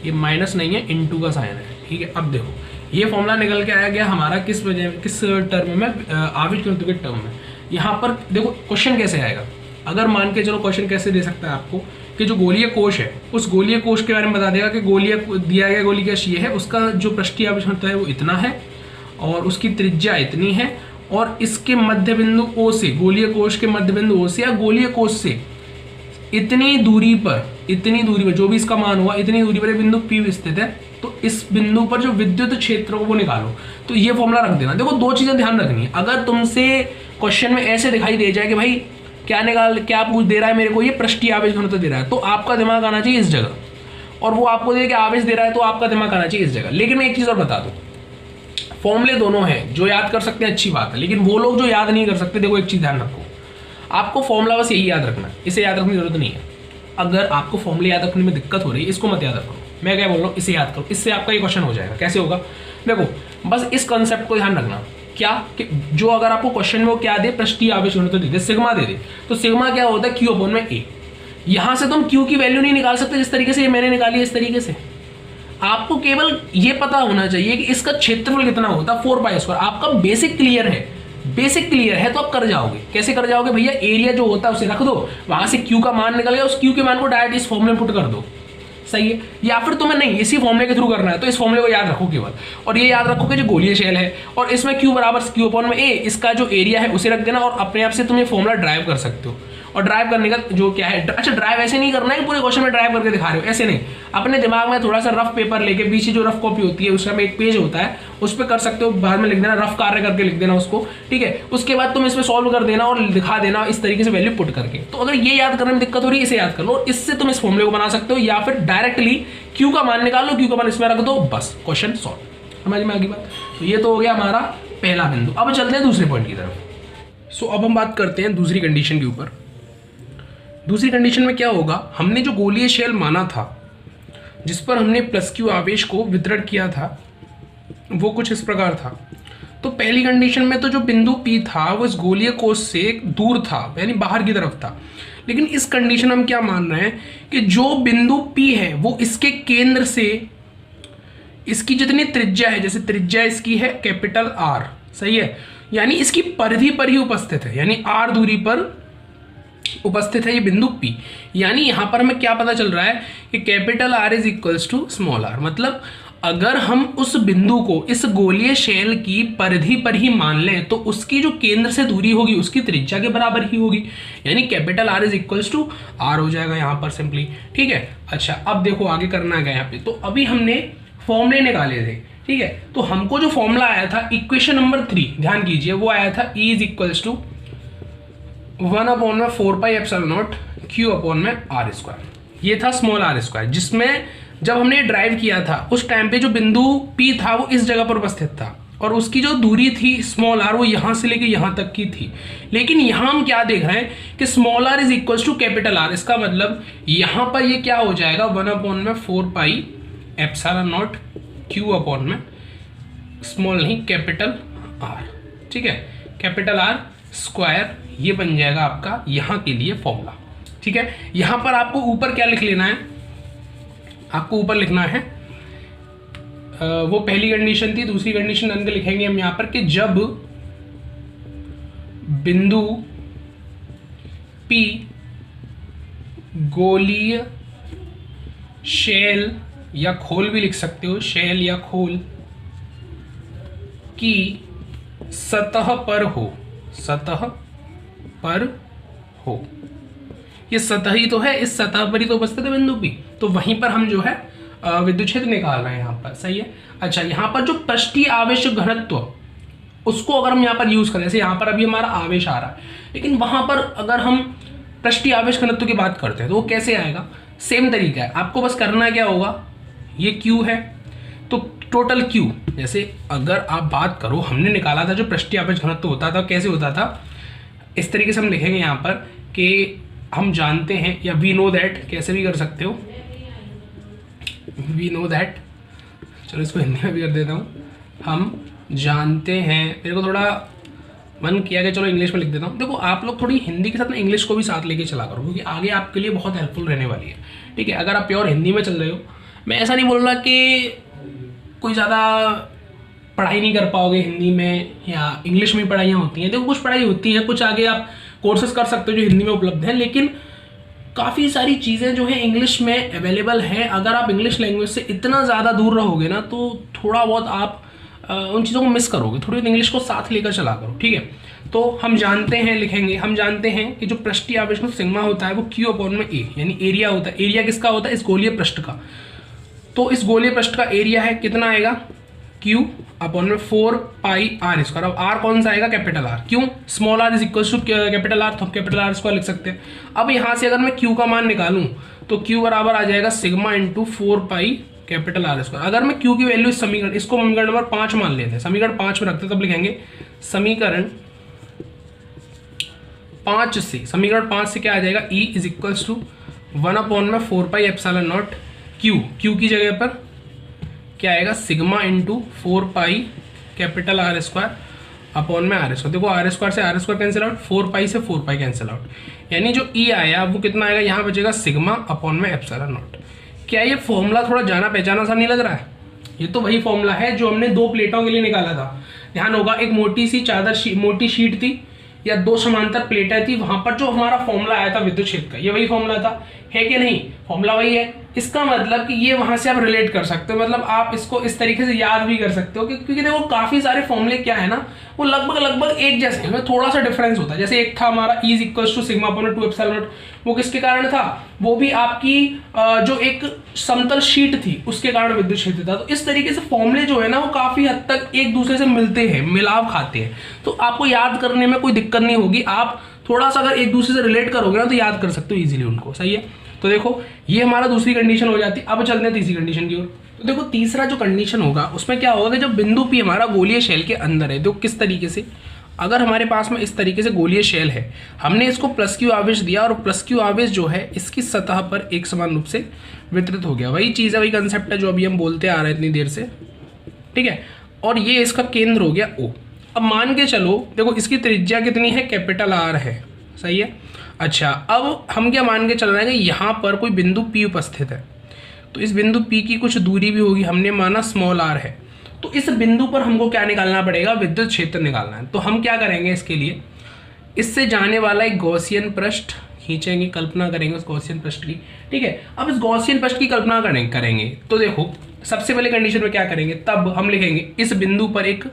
ये माइनस नहीं है, इनटू का साइन है, ठीक है। अब देखो ये फॉर्मूला निकल के आया गया हमारा किस टर्म में? आवेश घनत्व के टर्म में। यहाँ पर देखो क्वेश्चन कैसे आएगा, अगर मान के चलो क्वेश्चन कैसे दे सकता है आपको कि जो गोलीय कोश है उस गोलीय कोश के बारे में बता देगा कि गोलीय दिया गया गोलीय कोश ये है, उसका जो पृष्ठीय आवेश घनत्व है वो इतना है और उसकी त्रिज्या इतनी है, और इसके मध्य बिंदु ओ से, गोलीय कोश के मध्य बिंदु ओ से या गोलीय कोश से इतनी दूरी पर जो भी इसका मान हुआ, इतनी दूरी पर बिंदु P स्थित है, तो इस बिंदु पर जो विद्युत क्षेत्र को वो निकालो। तो ये फॉर्मूला रख देना। देखो दो चीजें ध्यान रखनी है, अगर तुमसे क्वेश्चन में ऐसे दिखाई दे जाए कि भाई क्या पूछ दे रहा है मेरे को, ये पृष्ठीय आवेश घनत्व दे रहा है, तो आपका दिमाग आना चाहिए इस जगह, और वो आपको दे कि आवेश दे रहा है तो आपका दिमाग आना चाहिए इस जगह। लेकिन मैं एक चीज और बता दूं, फॉर्मूले दोनों हैं, जो याद कर सकते हैं अच्छी बात है, लेकिन वो लोग जो याद नहीं कर सकते, देखो एक चीज ध्यान रखो, आपको फॉर्मूला बस यही याद रखना है, इसे याद रखने की जरूरत नहीं है। अगर आपको फॉर्मूले याद रखने में दिक्कत हो रही है, इसको मत याद रखो, मैं क्या बोल रहा हूँ, इसे याद करो, इससे आपका ये क्वेश्चन हो जाएगा। कैसे होगा? देखो बस इस कंसेप्ट को ध्यान रखना, क्या कि जो अगर आपको क्वेश्चन में वो क्या दे, पृष्ठीय आवेश घनत्व दे दे, सिग्मा दे दे, तो सिग्मा क्या होता है? क्यू अपॉन में ए। यहां से तुम क्यू की वैल्यू नहीं निकाल सकते जिस तरीके से ये मैंने निकाली है, इस तरीके से। आपको केवल ये पता होना चाहिए कि इसका क्षेत्रफल कितना होता है, 4 पाई स्क्वायर। आपका बेसिक क्लियर है, तो आप कर जाओगे। कैसे कर जाओगे भैया? एरिया जो होता है उसे रख दो, वहां से क्यू का मान निकल गया, उस क्यू के मान को डायरेक्ट इस फॉर्मूले में पुट कर दो, सही है। या फिर तुम्हें नहीं इसी फॉर्मूले के थ्रू करना है, तो इस फॉर्मूले को याद रखो केवल, और ये याद रखो कि जो गोलीय शेल है और इसमें क्यू बराबर क्यू अपॉन में ए, इसका जो एरिया है उसे रख देना, और अपने आप से तुम ये फॉर्मूला ड्राइव कर सकते हो। और ड्राइव करने का जो क्या है, अच्छा ड्राइव ऐसे नहीं करना है पूरे क्वेश्चन में ड्राइव करके दिखा रहे हो, ऐसे नहीं, अपने दिमाग में थोड़ा सा रफ पेपर लेके, पीछे जो रफ कॉपी होती है उसमें एक पेज होता है, उस पर कर सकते हो, बाद में लिख देना, रफ कार्य करके लिख देना उसको, ठीक है। उसके बाद तुम इसमें सॉल्व कर देना और दिखा देना इस तरीके से वैल्यू पुट करके। तो अगर ये याद करने में दिक्कत हो रही है, इसे याद कर लो, इससे तुम इस फॉर्मूले को बना सकते हो, या फिर डायरेक्टली क्यू का मान निकाल लो, क्यू का मान इसमें रख दो, बस क्वेश्चन सॉल्व। समझ में आ गई बात? तो ये तो हो गया हमारा पहला बिंदु। अब चलते हैं दूसरे पॉइंट की तरफ। सो अब हम बात करते हैं दूसरी कंडीशन के ऊपर। दूसरी कंडीशन में क्या होगा, हमने जो गोलीय शेल माना था जिस पर हमने प्लस क्यू आवेश को वितरण किया था, वो कुछ इस प्रकार था। तो पहली कंडीशन में तो जो बिंदु P था वो इस गोलीय कोश से दूर था, यानी बाहर की तरफ था। लेकिन इस कंडीशन में हम क्या मान रहे हैं कि जो बिंदु P है वो इसके केंद्र से, इसकी जितनी त्रिज्या है, जैसे त्रिज्या इसकी है कैपिटल R, सही है, यानी इसकी परिधि पर ही उपस्थित है, यानी R दूरी पर उपस्थित है ये बिंदु P। यानी यहां पर हमें क्या पता चल रहा है कि capital R is equals to small r। मतलब अगर हम उस बिंदु को इस गोलीय शेल की परिधि पर ही मान लें तो उसकी जो केंद्र से दूरी होगी उसकी त्रिज्या के बराबर ही होगी, यानी capital R is equals to R हो जाएगा यहां पर सिंपली, ठीक है। अच्छा अब देखो आगे करना है यहाँ पे, तो अभी हमने फॉर्मूले निकाले थे, ठीक है। तो हमको जो फॉर्मूला आया था इक्वेशन नंबर 3, ध्यान कीजिए, वो आया था E is equals to 1/4 pi epsilon not Q upon में आर स्क्वायर। ये था स्मॉल आर स्क्वायर, जिसमें जब हमने ड्राइव किया था उस टाइम पे जो बिंदु P था वो इस जगह पर उपस्थित था, और उसकी जो दूरी थी स्मॉल r वो यहां से लेके यहां तक की थी। लेकिन यहां हम क्या देख रहे हैं कि small r is equals to capital R। इसका मतलब यहां पर ये क्या हो जाएगा, 1/4 pi epsilon not Q upon में स्मॉल नहीं कैपिटल R, ठीक है, कैपिटल R स्क्वायर ये बन जाएगा आपका यहाँ के लिए फॉर्मूला। ठीक है, यहाँ पर आपको ऊपर क्या लिख लेना है, आपको ऊपर लिखना है वो पहली कंडीशन थी, दूसरी कंडीशन अंदर लिखेंगे हम यहाँ पर कि जब बिंदु P गोलीय शेल या खोल भी लिख सकते हो, शेल या खोल की सतह पर हो, सतह पर हो, ये सतह ही तो है, इस सतह पर ही तो उपस्थित है बिंदु P, तो वहीं पर हम जो है विद्युत क्षेत्र निकाल रहे हैं यहाँ पर। सही है। अच्छा, यहाँ पर जो पृष्ठीय आवेश घनत्व उसको अगर हम यहाँ पर यूज करें, जैसे यहाँ पर अभी हमारा आवेश आ रहा है, लेकिन वहां पर अगर हम पृष्ठीय आवेश घनत्व की बात करते हैं तो वो कैसे आएगा, सेम तरीका है। आपको बस करना क्या होगा, ये Q है तो टोटल Q, जैसे अगर आप बात करो हमने निकाला था जो पृष्ठीय आवेश घनत्व होता था, कैसे होता था, इस तरीके से हम लिखेंगे यहाँ पर कि हम जानते हैं, या वी नो दैट, कैसे भी कर सकते हो, वी नो दैट, चलो इसको हिंदी में भी कर देता हूँ, हम जानते हैं, मेरे को थोड़ा मन किया कि चलो इंग्लिश में लिख देता हूँ। देखो आप लोग थोड़ी हिंदी के साथ ना इंग्लिश को भी साथ लेके चला करो, क्योंकि आगे आपके लिए बहुत हेल्पफुल रहने वाली है। ठीक है, अगर आप प्योर हिंदी में चल रहे हो, मैं ऐसा नहीं बोल रहा कि कोई ज़्यादा पढ़ाई नहीं कर पाओगे हिंदी में, या इंग्लिश में पढ़ाइयाँ होती हैं, देखो कुछ पढ़ाई होती हैं, कुछ आगे आप कोर्सेज कर सकते हो जो हिंदी में उपलब्ध हैं, लेकिन काफ़ी सारी चीज़ें जो है इंग्लिश में अवेलेबल हैं। अगर आप इंग्लिश लैंग्वेज से इतना ज़्यादा दूर रहोगे ना तो थोड़ा बहुत आप उन चीज़ों को मिस करोगे, थोड़ी इंग्लिश को साथ लेकर चला करो। ठीक है, तो हम जानते हैं, लिखेंगे, हम जानते हैं कि जो पृष्ठीय आवेश का सिग्मा होता है वो Q/A, यानी एरिया होता है। एरिया किसका होता है, इस गोलीय पृष्ठ का। तो इस गोलीय पृष्ठ का एरिया है, कितना आएगा, Q/4πr²। अब R कौन सा आएगा, कैपिटल R। क्यों, small r is equal to capital R, तो हम कैपिटल R² लिख सकते हैं। अब यहाँ से अगर मैं Q का मान निकालूं तो Q बराबर आ जाएगा सिग्मा इंटू 4π कैपिटल R²। अगर मैं Q की वैल्यू इस समीकरण, इसको समीकरण नंबर 5 मान लेते हैं, समीकरण 5 में रखते हैं, तब लिखेंगे समीकरण 5 से, समीकरण 5 से क्या आ जाएगा, E is equals to 1/4πε0 Q की जगह पर क्या आएगा, sigma into 4π capital R² upon में R²। देखो R² से R² कैंसिल आउट, 4π से 4π कैंसिल आउट, यानी जो E आया वो कितना आएगा, यहाँ बचेगा सिग्मा अपॉन में ε0। क्या ये फॉर्मूला थोड़ा जाना पहचाना सा नहीं लग रहा है, ये तो वही फॉर्मूला है जो हमने दो प्लेटों के लिए निकाला था। ध्यान होगा, एक मोटी सी चादर मोटी शीट थी या दो समांतर प्लेटें थी, वहां पर जो हमारा फॉर्मूला आया था विद्युत क्षेत्र का, ये वही फॉर्मूला था, है कि नहीं, फॉर्मूला वही है। इसका मतलब कि ये वहां से आप रिलेट कर सकते हो, मतलब आप इसको इस तरीके से याद भी कर सकते हो, क्योंकि देखो काफी सारे फॉर्मूले क्या है ना, वो लगभग एक जैसे हैं, थोड़ा सा डिफरेंस होता है। जैसे एक था हमारा E is equal to sigma upon 2ε0, वो किसके कारण था, वो भी आपकी जो एक समतल शीट थी उसके कारण विद्युत क्षेत्र था। तो इस तरीके से फॉर्मूले जो है ना वो काफी हद तक एक दूसरे से मिलते हैं, मिलाव खाते हैं, तो आपको याद करने में कोई दिक्कत नहीं होगी। आप थोड़ा सा अगर एक दूसरे से रिलेट करोगे ना तो याद कर सकते हो इजीली उनको। सही है, तो देखो ये हमारा दूसरी कंडीशन हो जाती है। अब चलते हैं तीसरी कंडीशन की ओर। तो देखो तीसरा जो कंडीशन होगा उसमें क्या होगा कि जब बिंदु P हमारा गोलीय शेल के अंदर है, तो किस तरीके से, अगर हमारे पास में इस तरीके से गोलीय शेल है, हमने इसको +Q आवेश दिया और +Q आवेश जो है इसकी सतह पर एक समान रूप से वितरित हो गया। वही चीज़ है, वही कंसेप्ट है जो अभी हम बोलते आ रहे हैं इतनी देर से। ठीक है, और ये इसका केंद्र हो गया O। अब मान के चलो, देखो इसकी त्रिज्या कितनी है, कैपिटल R है। सही है। अच्छा, अब हम क्या मान के चल रहे हैं कि यहाँ पर कोई बिंदु P उपस्थित है, तो इस बिंदु P की कुछ दूरी भी होगी, हमने माना स्मॉल r है, तो इस बिंदु पर हमको क्या निकालना पड़ेगा, विद्युत क्षेत्र निकालना है। तो हम क्या करेंगे, इसके लिए इससे जाने वाला एक गॉसियन पृष्ठ खींचेंगे, कल्पना करेंगे उस गॉसियन पृष्ठ की। ठीक है, अब इस गॉसियन पृष्ठ की कल्पना करेंगे तो देखो सबसे पहले कंडीशन में क्या करेंगे, तब हम लिखेंगे इस बिंदु पर एक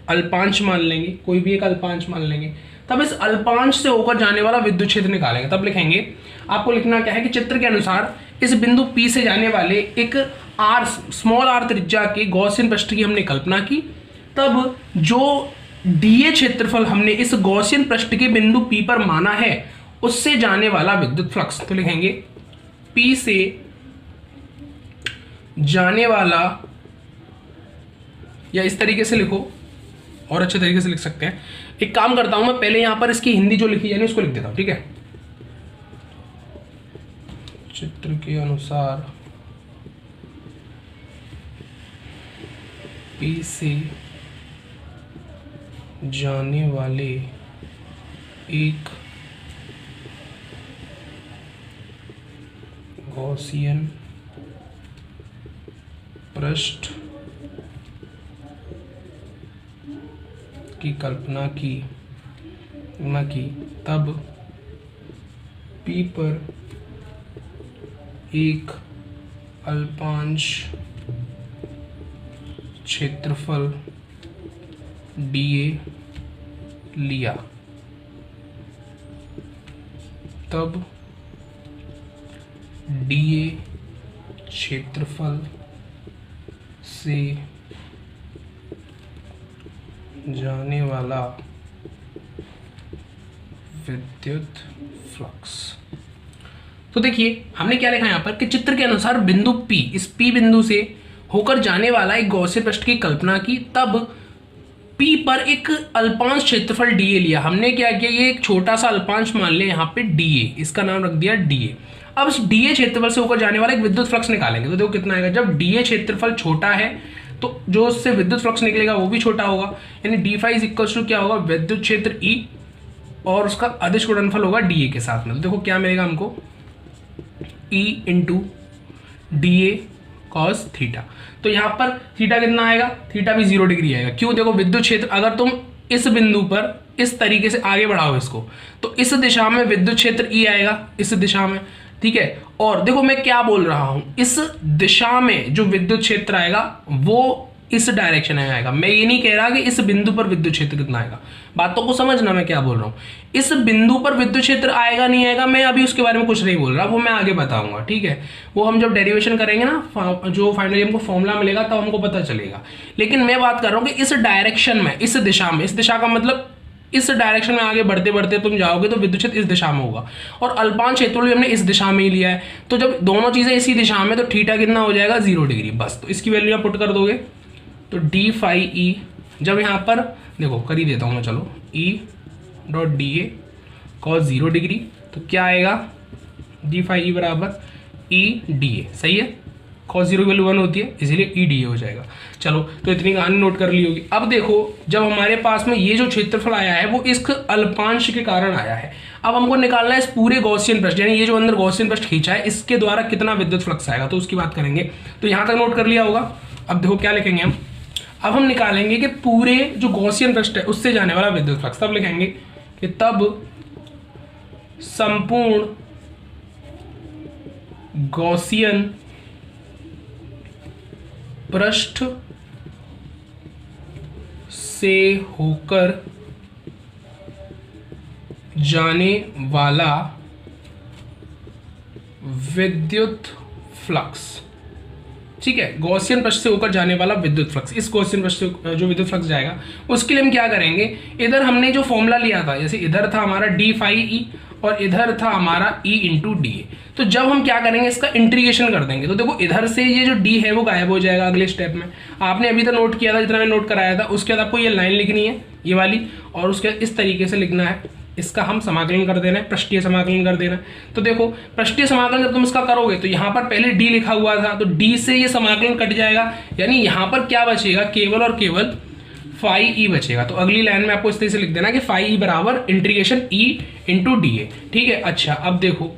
अल्पांश मान लेंगे, कोई भी एक अल्पांश मान लेंगे, तब इस अल्पांश से होकर जाने वाला विद्युत क्षेत्र निकालेंगे। तब लिखेंगे, आपको लिखना क्या है कि चित्र के अनुसार इस बिंदु P से जाने वाले एक r स्मॉल r त्रिज्या के गॉसियन पृष्ठ की हमने कल्पना की, तब जो dA क्षेत्रफल हमने इस गॉसियन पृष्ठ के बिंदु P पर माना है उससे जाने वाला विद्युत फ्लक्स, तो लिखेंगे P से जाने वाला, या इस तरीके से लिखो और अच्छे तरीके से लिख सकते हैं। एक काम करता हूं मैं, पहले यहां पर इसकी हिंदी जो लिखी यानी उसको लिख देता हूं। ठीक है, चित्र के अनुसार P से जाने वाले एक गॉसियन पृष्ठ की कल्पना की तब P पर एक अल्पांश क्षेत्रफल dA लिया, तब dA क्षेत्रफल से जाने वाला विद्युत फ्लक्स। तो देखिए हमने क्या लिखा यहाँ पर कि चित्र के अनुसार बिंदु P, इस P बिंदु से होकर जाने वाला एक गॉसियन पृष्ठ की कल्पना की, तब P पर एक अल्पांश क्षेत्रफल dA लिया। हमने क्या किया, ये एक छोटा सा अल्पांश मान लिया यहाँ पे dA, इसका नाम रख दिया dA। अब इस dA क्षेत्रफल से होकर जाने वाला एक विद्युत फ्लक्स निकालेंगे। तो देखो कितना आएगा, जब dA क्षेत्रफल छोटा है तो जो उससे विद्युत फ्लक्स निकलेगा वो भी छोटा होगा, यानी d phi is equal to क्या होगा, विद्युत क्षेत्र E और उसका अदिश गुणनफल होगा dA के साथ में। तो देखो क्या मिलेगा हमको, E into dA cos theta. तो यहाँ पर थीटा कितना आएगा, थीटा भी 0 डिग्री आएगा। क्यों, देखो विद्युत क्षेत्र अगर तुम इस बिंदु पर इस तरीके से आगे बढ़ाओ इसको, तो इस दिशा में विद्युत क्षेत्र E आएगा, इस दिशा में, ठीक है। और देखो मैं क्या बोल रहा हूं, इस दिशा में जो विद्युत क्षेत्र आएगा वो इस डायरेक्शन में आएगा। मैं ये नहीं कह रहा कि इस बिंदु पर विद्युत क्षेत्र कितना आएगा, बातों को समझना मैं क्या बोल रहा हूं। इस बिंदु पर विद्युत क्षेत्र आएगा नहीं आएगा, मैं अभी उसके बारे में कुछ नहीं बोल रहा, वो मैं आगे बताऊंगा, ठीक है। वो हम जब डेरिवेशन करेंगे ना, जो फाइनली हमको फॉर्मूला मिलेगा तब हमको पता चलेगा। लेकिन मैं बात कर रहा हूं कि इस डायरेक्शन में, इस दिशा में, इस दिशा का मतलब इस डायरेक्शन में आगे बढ़ते बढ़ते तुम जाओगे तो विद्युत क्षेत्र इस दिशा में होगा, और अल्पांश क्षेत्रफल भी हमने इस दिशा में ही लिया है। तो जब दोनों चीजें इसी दिशा में, तो थीटा कितना हो जाएगा, 0 डिग्री। बस, तो इसकी वैल्यू आप पुट कर दोगे तो d फाई E, जब यहाँ पर देखो कर ही देता हूँ मैं, चलो E dot dA cos 0 degree, तो क्या आएगा, d फाई E बराबर E dA, सही है। कॉस 0 की वैल्यू 1 होती है, इसीलिए E dA हो जाएगा। चलो, तो इतनी कहानी नोट कर ली होगी। अब देखो जब हमारे पास में ये जो क्षेत्रफल आया है वो इस अल्पांश के कारण आया है। अब हमको निकालना है इस पूरे गॉसियन पृष्ठ, यानी ये जो अंदर गॉसियन पृष्ठ खींचा है इसके द्वारा कितना विद्युत फ्लक्स आएगा, तो उसकी बात करेंगे। तो यहाँ तक नोट कर लिया होगा। अब देखो क्या लिखेंगे हम, अब हम निकालेंगे कि पूरे जो गॉसियन पृष्ठ है उससे जाने वाला विद्युत फ्लक्स। तब लिखेंगे कि तब संपूर्ण गॉसियन पृष्ठ से होकर जाने वाला विद्युत फ्लक्स, ठीक है, गॉसियन पृष्ठ से होकर जाने वाला विद्युत फ्लक्स, इस गॉसियन पृष्ठ से जो विद्युत फ्लक्स जाएगा उसके लिए हम क्या करेंगे, इधर हमने जो फॉर्मूला लिया था, जैसे इधर था हमारा d फाई E और इधर था हमारा E इंटू डी। तो जब हम क्या करेंगे, इसका इंटीग्रेशन कर देंगे, तो देखो इधर से ये जो d है वो गायब हो जाएगा अगले स्टेप में। आपने अभी तक नोट किया था, जितना मैंने नोट कराया था, उसके बाद आपको ये लाइन लिखनी है ये वाली, और उसके इस तरीके से लिखना है, इसका हम समाकलन कर देना है, पृष्ठीय समाकलन कर देना है। तो देखो पृष्ठीय समाकलन जब तुम इसका करोगे तो यहाँ पर पहले d लिखा हुआ था, तो d से ये समाकलन कट जाएगा, यानी यहाँ पर क्या बचेगा, केवल और केवल फाई ई बचेगा। तो अगली लाइन में आपको इस तरह से लिख देना कि फाई ई बराबर integration E into D A, ठीक है। अच्छा अब देखो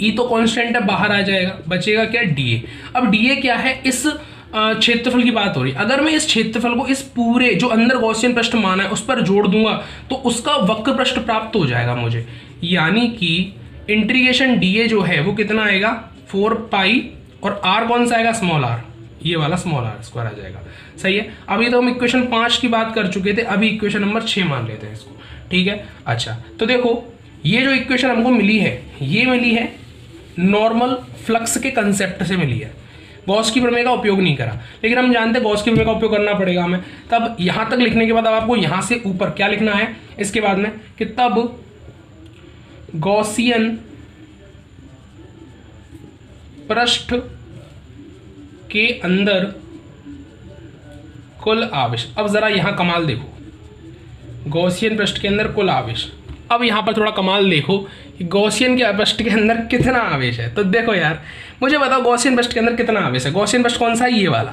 ई तो कांस्टेंट है, बाहर आ जाएगा, बचेगा क्या, डी ए। अब डी ए क्या है, इस क्षेत्रफल की बात हो रही है। अगर मैं इस क्षेत्रफल को इस पूरे जो अंदर गॉसियन पृष्ठ माना है उस पर जोड़ दूंगा तो उसका वक्र पृष्ठ प्राप्त हो जाएगा मुझे, यानी कि इंटीग्रेशन डी ए जो है वो कितना आएगा, 4 पाई, और आर कौन सा आएगा, स्मॉल आर, ये वाला स्मॉल आर स्क्वायर आ जाएगा, सही है। अभी तो हम इक्वेशन 5 की बात कर चुके थे, अभी इक्वेशन नंबर 6 मान लेते हैं इसको, ठीक है। अच्छा तो देखो ये जो इक्वेशन हमको मिली है, ये मिली है नॉर्मल फ्लक्स के कंसेप्ट से मिली है, गॉस की प्रमेय का उपयोग नहीं करा, लेकिन हम जानते हैं गॉस की प्रमेय का उपयोग करना पड़ेगा हमें। तब यहां तक लिखने के बाद अब आपको यहां से ऊपर क्या लिखना है इसके बाद में, कि तब गॉसियन पृष्ठ के अंदर कुल आवेश। अब जरा यहां कमाल देखो, गॉसियन पृष्ठ के अंदर कुल आवेश। अब यहां पर थोड़ा कमाल देखो कि गॉसियन के पृष्ठ के अंदर कितना आवेश है। तो देखो यार मुझे बताओ गॉसियन पृष्ठ के अंदर कितना आवेश है, गॉसियन पृष्ठ कौन सा है, ये वाला,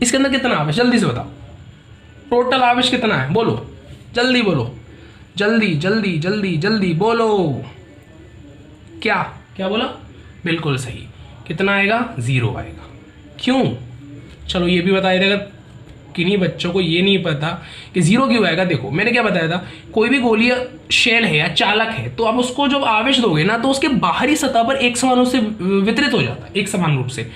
इसके अंदर कितना आवेश, जल्दी से बताओ, टोटल आवेश कितना है, बोलो जल्दी बोलो, जल्दी जल्दी जल्दी जल्दी बोलो। क्या क्या बोला? बिल्कुल सही। कितना आएगा? 0 आएगा। क्यों? चलो ये भी बताया था, अगर किन्हीं बच्चों को ये नहीं पता कि 0 क्यों आएगा। देखो मैंने क्या बताया था, कोई भी गोलीय शेल है या चालक है तो आप उसको जब आवेश दोगे ना तो उसके बाहरी सतह पर एक समान रूप से वितरित हो जाता है, एक समान रूप से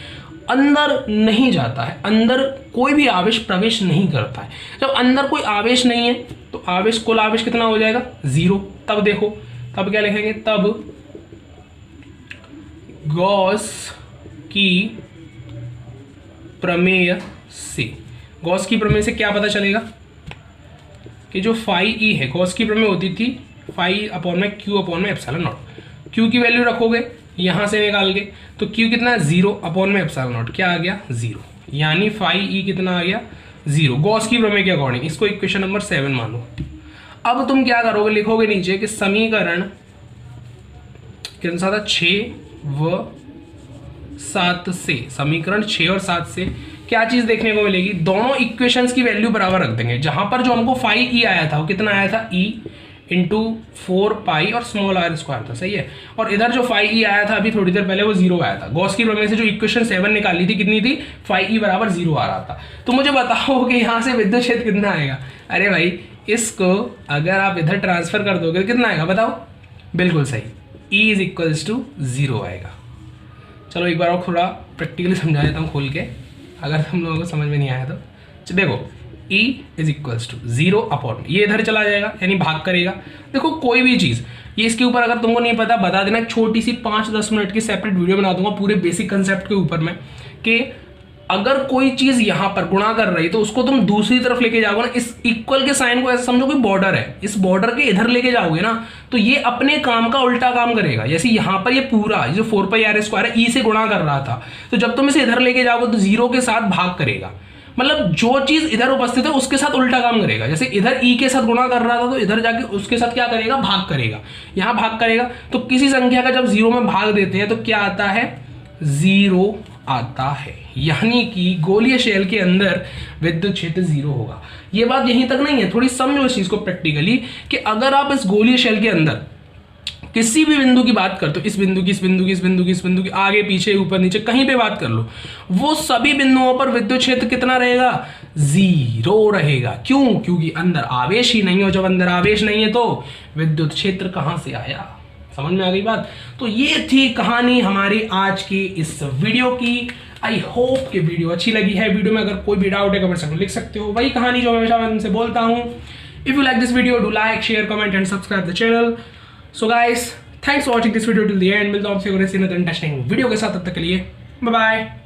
अंदर नहीं जाता है, अंदर कोई भी आवेश प्रवेश नहीं करता है। जब अंदर कोई आवेश नहीं है तो आवेश, कुल आवेश कितना हो जाएगा? 0। तब देखो, तब क्या लिखेंगे? तब गॉस की प्रमेय से, गॉस की प्रमेय से क्या पता चलेगा कि जो फाई ई है, गॉस की प्रमेय होती थी फाई अपॉन में क्यू अपॉन में एप्सिलॉन नॉट। क्यू की वैल्यू रखोगे यहां से निकाल के, तो क्यू कितना? 0 अपॉन में एप्सिलॉन नॉट। क्या आ गया? 0। यानी फाई ई कितना आ गया? 0। गॉस की प्रमेय के अकॉर्डिंग इसको इक्वेशन नंबर 7 मानो। अब तुम क्या करोगे? लिखोगे नीचे कि समीकरण कितना सा था? 6 व 7 से, समीकरण 6 और 7 से क्या चीज देखने को मिलेगी? दोनों इक्वेशंस की वैल्यू बराबर रख देंगे। जहां पर जो हमको फाई ई आया था वो कितना आया था? ई इंटू 4 पाई और स्मॉल आर स्क्वायर था, सही है। और इधर जो फाई ई आया था अभी थोड़ी देर पहले वो 0 आया था। गॉस की प्रमेय से जो इक्वेशन 7 निकाली थी कितनी थी? फाई ई बराबर 0 आ रहा था। तो मुझे बताओ कि यहाँ से विद्युत क्षेत्र कितना आएगा? अरे भाई इसको अगर आप इधर ट्रांसफर कर दोगे तो कितना आएगा बताओ? बिल्कुल सही, ई इज इक्वल्स टू 0 आएगा। चलो एक बार और थोड़ा प्रैक्टिकली समझा देता हूँ खोल के, अगर तुम लोगों को समझ में नहीं आया तो देखो E is equals to 0 upon, ये इधर चला जाएगा यानी भाग करेगा। देखो कोई भी चीज़, ये इसके ऊपर अगर तुमको नहीं पता बता देना, एक छोटी सी 5-10 मिनट की सेपरेट वीडियो बना दूंगा पूरे बेसिक कंसेप्ट के ऊपर में, कि अगर कोई चीज़ यहाँ पर गुणा कर रही तो उसको तुम दूसरी तरफ लेके जाओगे ना, इस इक्वल के साइन को ऐसे समझो कि बॉर्डर है, इस बॉर्डर के इधर लेके जाओगे ना तो ये अपने काम का उल्टा काम करेगा। जैसे यहाँ पर ये पूरा जो 4 पाई आर स्क्वायर है ई से गुणा कर रहा था, तो जब तुम इसे इधर लेके जाओगे तो 0 के साथ भाग करेगा, मतलब जो चीज इधर उपस्थित है उसके साथ उल्टा काम करेगा। जैसे इधर ई के साथ गुणा कर रहा था तो इधर जाके उसके साथ क्या करेगा? भाग करेगा। यहां भाग करेगा तो किसी संख्या का जब 0 में भाग देते हैं तो क्या आता है? 0 आता है। यानी कि गोलीय शेल के अंदर विद्युत क्षेत्र 0 होगा। ये बात यहीं तक नहीं है, थोड़ी समझो इस चीज को प्रैक्टिकली, कि अगर आप इस गोलीय शेल के अंदर किसी भी बिंदु की बात करते हो, इस बिंदु की, इस बिंदु की, इस बिंदु की, इस बिंदु की, आगे पीछे ऊपर नीचे कहीं पे बात कर लो, वो सभी बिंदुओं पर विद्युत क्षेत्र कितना रहेगा? 0 रहेगा। क्यों? क्योंकि अंदर आवेश ही नहीं हो। जब अंदर आवेश नहीं है तो विद्युत क्षेत्र कहां से आया? समझ में आ गई बात? तो ये थी कहानी हमारी आज की इस वीडियो की। आई होप कि वीडियो अच्छी लगी है। वीडियो में अगर कोई भी डाउट है कमेंट सेक्शन में लिख सकते हो। वही कहानी जो हमेशा मैं तुमसे बोलता हूं, if you like this video do like, share, comment and subscribe the channel. So guys, thanks for watching this video till the end. मिलता हूं आपसे और ऐसे इंटरेस्टिंग वीडियो के साथ, तब तक के लिए बाय बाय।